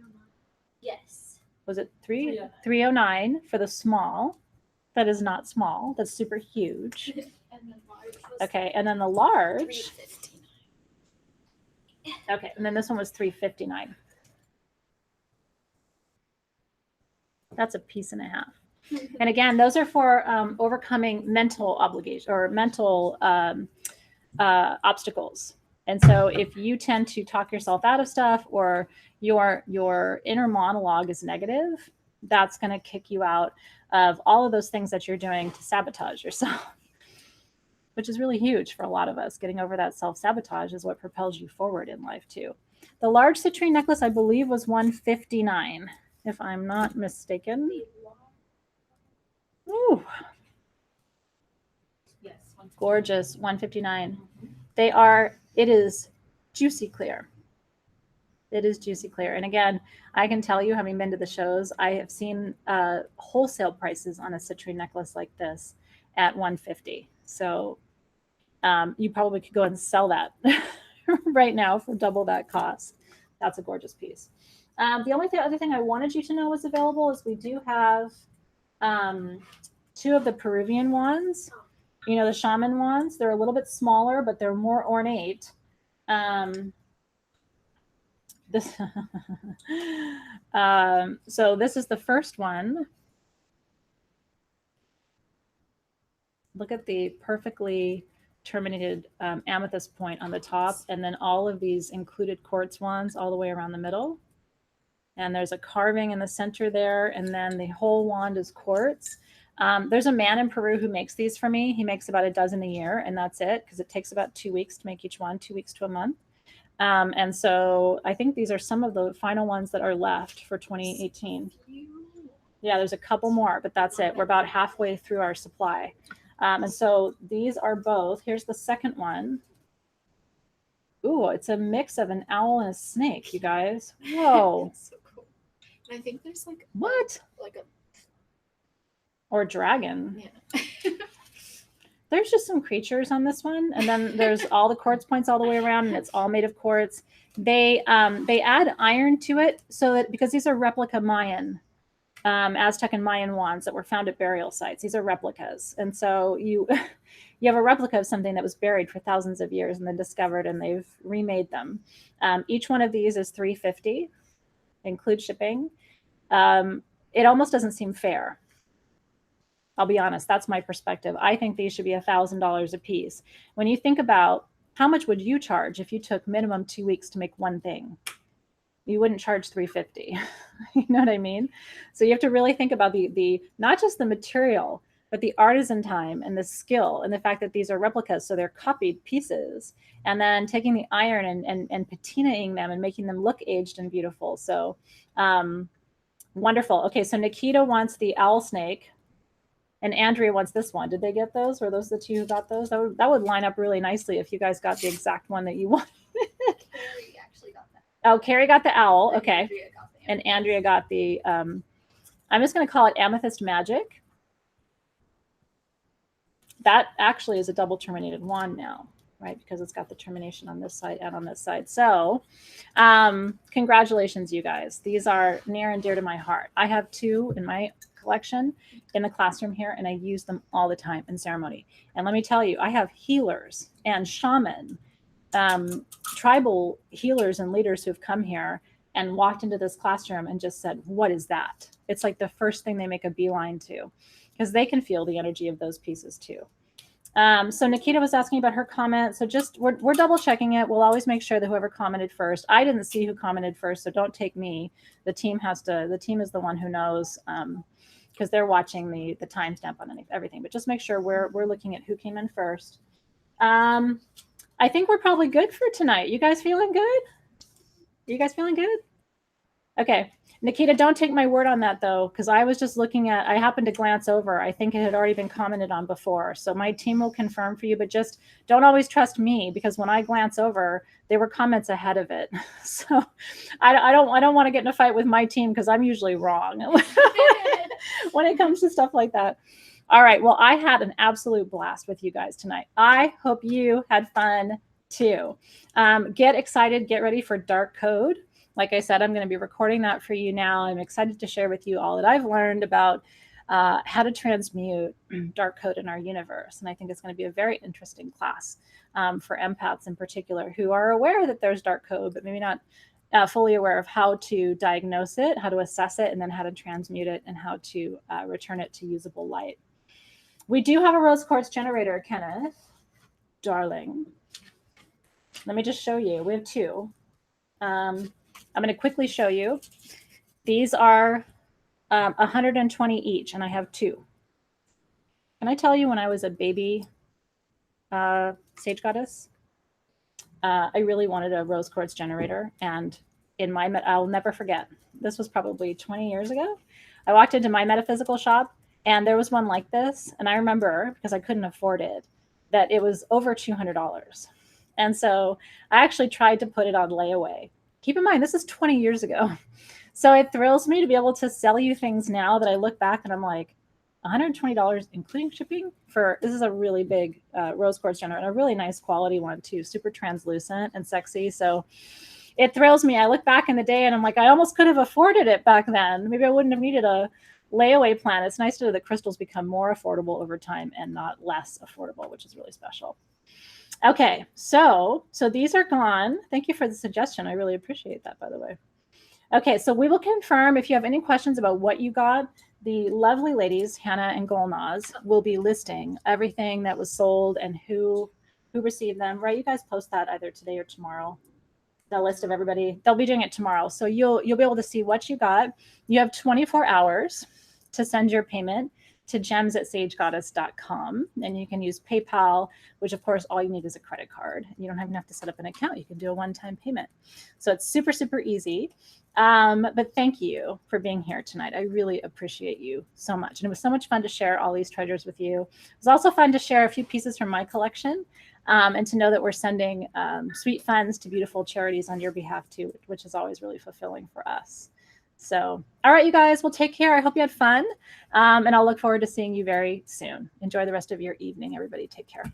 Yes. Was it $309 for the small? That is not small. That's super huge. And the large was Okay, and then the large. $359. Okay, and then this one was $359. That's a piece and a half. And again, those are for overcoming mental obligation or mental obstacles. And so if you tend to talk yourself out of stuff, or your inner monologue is negative, that's going to kick you out of all of those things that you're doing to sabotage yourself, which is really huge for a lot of us. Getting over that self-sabotage is what propels you forward in life too. The large citrine necklace, I believe, was $159, if I'm not mistaken. Ooh, Yes. gorgeous, $159. They are, it is juicy clear. It is juicy clear. And again, I can tell you, having been to the shows, I have seen wholesale prices on a citrine necklace like this at $150. So you probably could go and sell that right now for double that cost. That's a gorgeous piece. The only other thing I wanted you to know was available is we do have 2 of the Peruvian wands. You know, the shaman wands. They're a little bit smaller, but they're more ornate. So this is the first one. Look at the perfectly terminated amethyst point on the top, and then all of these included quartz wands all the way around the middle. And there's a carving in the center there, and then the whole wand is quartz. There's a man in Peru who makes these for me. He makes about a dozen a year, and that's it, because it takes about 2 weeks to make each one, 2 weeks to a month. And so I think these are some of the final ones that are left for 2018. Yeah, there's a couple more, but that's it. We're about halfway through our supply. And so these are both. Here's the second one. Ooh, it's a mix of an owl and a snake, you guys. Whoa. So cool. And I think there's like What? like a Or dragon. yeah. There's just some creatures on this one, and then there's all the quartz points all the way around, and it's all made of quartz. They add iron to it so that, because these are replica Mayan, Aztec and Mayan wands that were found at burial sites. These are replicas, and so you have a replica of something that was buried for thousands of years and then discovered, and they've remade them. Each one of these is $350, include shipping. It almost doesn't seem fair. I'll be honest, that's my perspective. I think these should be $1,000 a piece. When you think about how much would you charge if you took minimum 2 weeks to make one thing, you wouldn't charge $350. You know what I mean? So you have to really think about the not just the material, but the artisan time and the skill, and the fact that these are replicas, so they're copied pieces, and then taking the iron and patinaing them and making them look aged and beautiful. So wonderful. Okay, so Nikita wants the owl snake, and Andrea wants this one. Did they get those? Were those the 2 who got those? That would line up really nicely if you guys got the exact one that you wanted. Carrie actually got that. Oh, Carrie got the owl. Okay. Andrea got the And Andrea got the, I'm just going to call it Amethyst Magic. that actually is a double terminated wand now, right? Because it's got the termination on this side and on this side. So congratulations, you guys. These are near and dear to my heart. I have 2 in my collection in the classroom here, and I use them all the time in ceremony. And let me tell you, I have healers and shaman, tribal healers and leaders who've come here and walked into this classroom and just said, what is that? It's like the first thing they make a beeline to, because they can feel the energy of those pieces too. So Nikita was asking about her comment. So just we're double checking it. We'll always make sure that whoever commented first. I didn't see who commented first, so don't take me. The team has to. The team is the one who knows, because they're watching the timestamp on everything. But just make sure we're looking at who came in first. I think we're probably good for tonight. You guys feeling good? You guys feeling good? Okay. Nikita, don't take my word on that, though, because I was just looking at, I happened to glance over. I think it had already been commented on before. So my team will confirm for you, but just don't always trust me, because when I glance over, there were comments ahead of it. So I don't want to get in a fight with my team, because I'm usually wrong when it comes to stuff like that. All right. Well, I had an absolute blast with you guys tonight. I hope you had fun too. Get excited. Get ready for Dark Code. Like I said, I'm going to be recording that for you now. I'm excited to share with you all that I've learned about how to transmute dark code in our universe. And I think it's going to be a very interesting class for empaths in particular, who are aware that there's dark code, but maybe not fully aware of how to diagnose it, how to assess it, and then how to transmute it, and how to return it to usable light. We do have a rose quartz generator, Kenneth, darling. Let me just show you. We have 2. I'm going to quickly show you. These are 120 each, and I have 2. Can I tell you, when I was a baby sage goddess, I really wanted a rose quartz generator. And I'll never forget, this was probably 20 years ago. I walked into my metaphysical shop, and there was one like this. And I remember, because I couldn't afford it, that it was over $200. And so I actually tried to put it on layaway. Keep in mind, this is 20 years ago. So it thrills me to be able to sell you things now that I look back and I'm like, $120 including shipping for, this is a really big rose quartz generator, and a really nice quality one too, super translucent and sexy. So it thrills me. I look back in the day and I'm like, I almost could have afforded it back then. Maybe I wouldn't have needed a layaway plan. It's nice to know that crystals become more affordable over time and not less affordable, which is really special. Okay, so these are gone. Thank you for the suggestion. I really appreciate that, by the way. Okay, so we will confirm. If you have any questions about what you got, the lovely ladies, Hannah and Golnaz, will be listing everything that was sold and who received them, right? You guys post that either today or tomorrow, the list of everybody. They'll be doing it tomorrow. So you'll be able to see what you got. You have 24 hours to send your payment to gems@sagegoddess.com, and you can use PayPal, which of course all you need is a credit card. You don't even have to set up an account. You can do a one-time payment. So it's super, super easy. But thank you for being here tonight. I really appreciate you so much. And it was so much fun to share all these treasures with you. It was also fun to share a few pieces from my collection, and to know that we're sending sweet funds to beautiful charities on your behalf too, which is always really fulfilling for us. So, all right, you guys, well, take care. I hope you had fun. And I'll look forward to seeing you very soon. Enjoy the rest of your evening, everybody. Take care.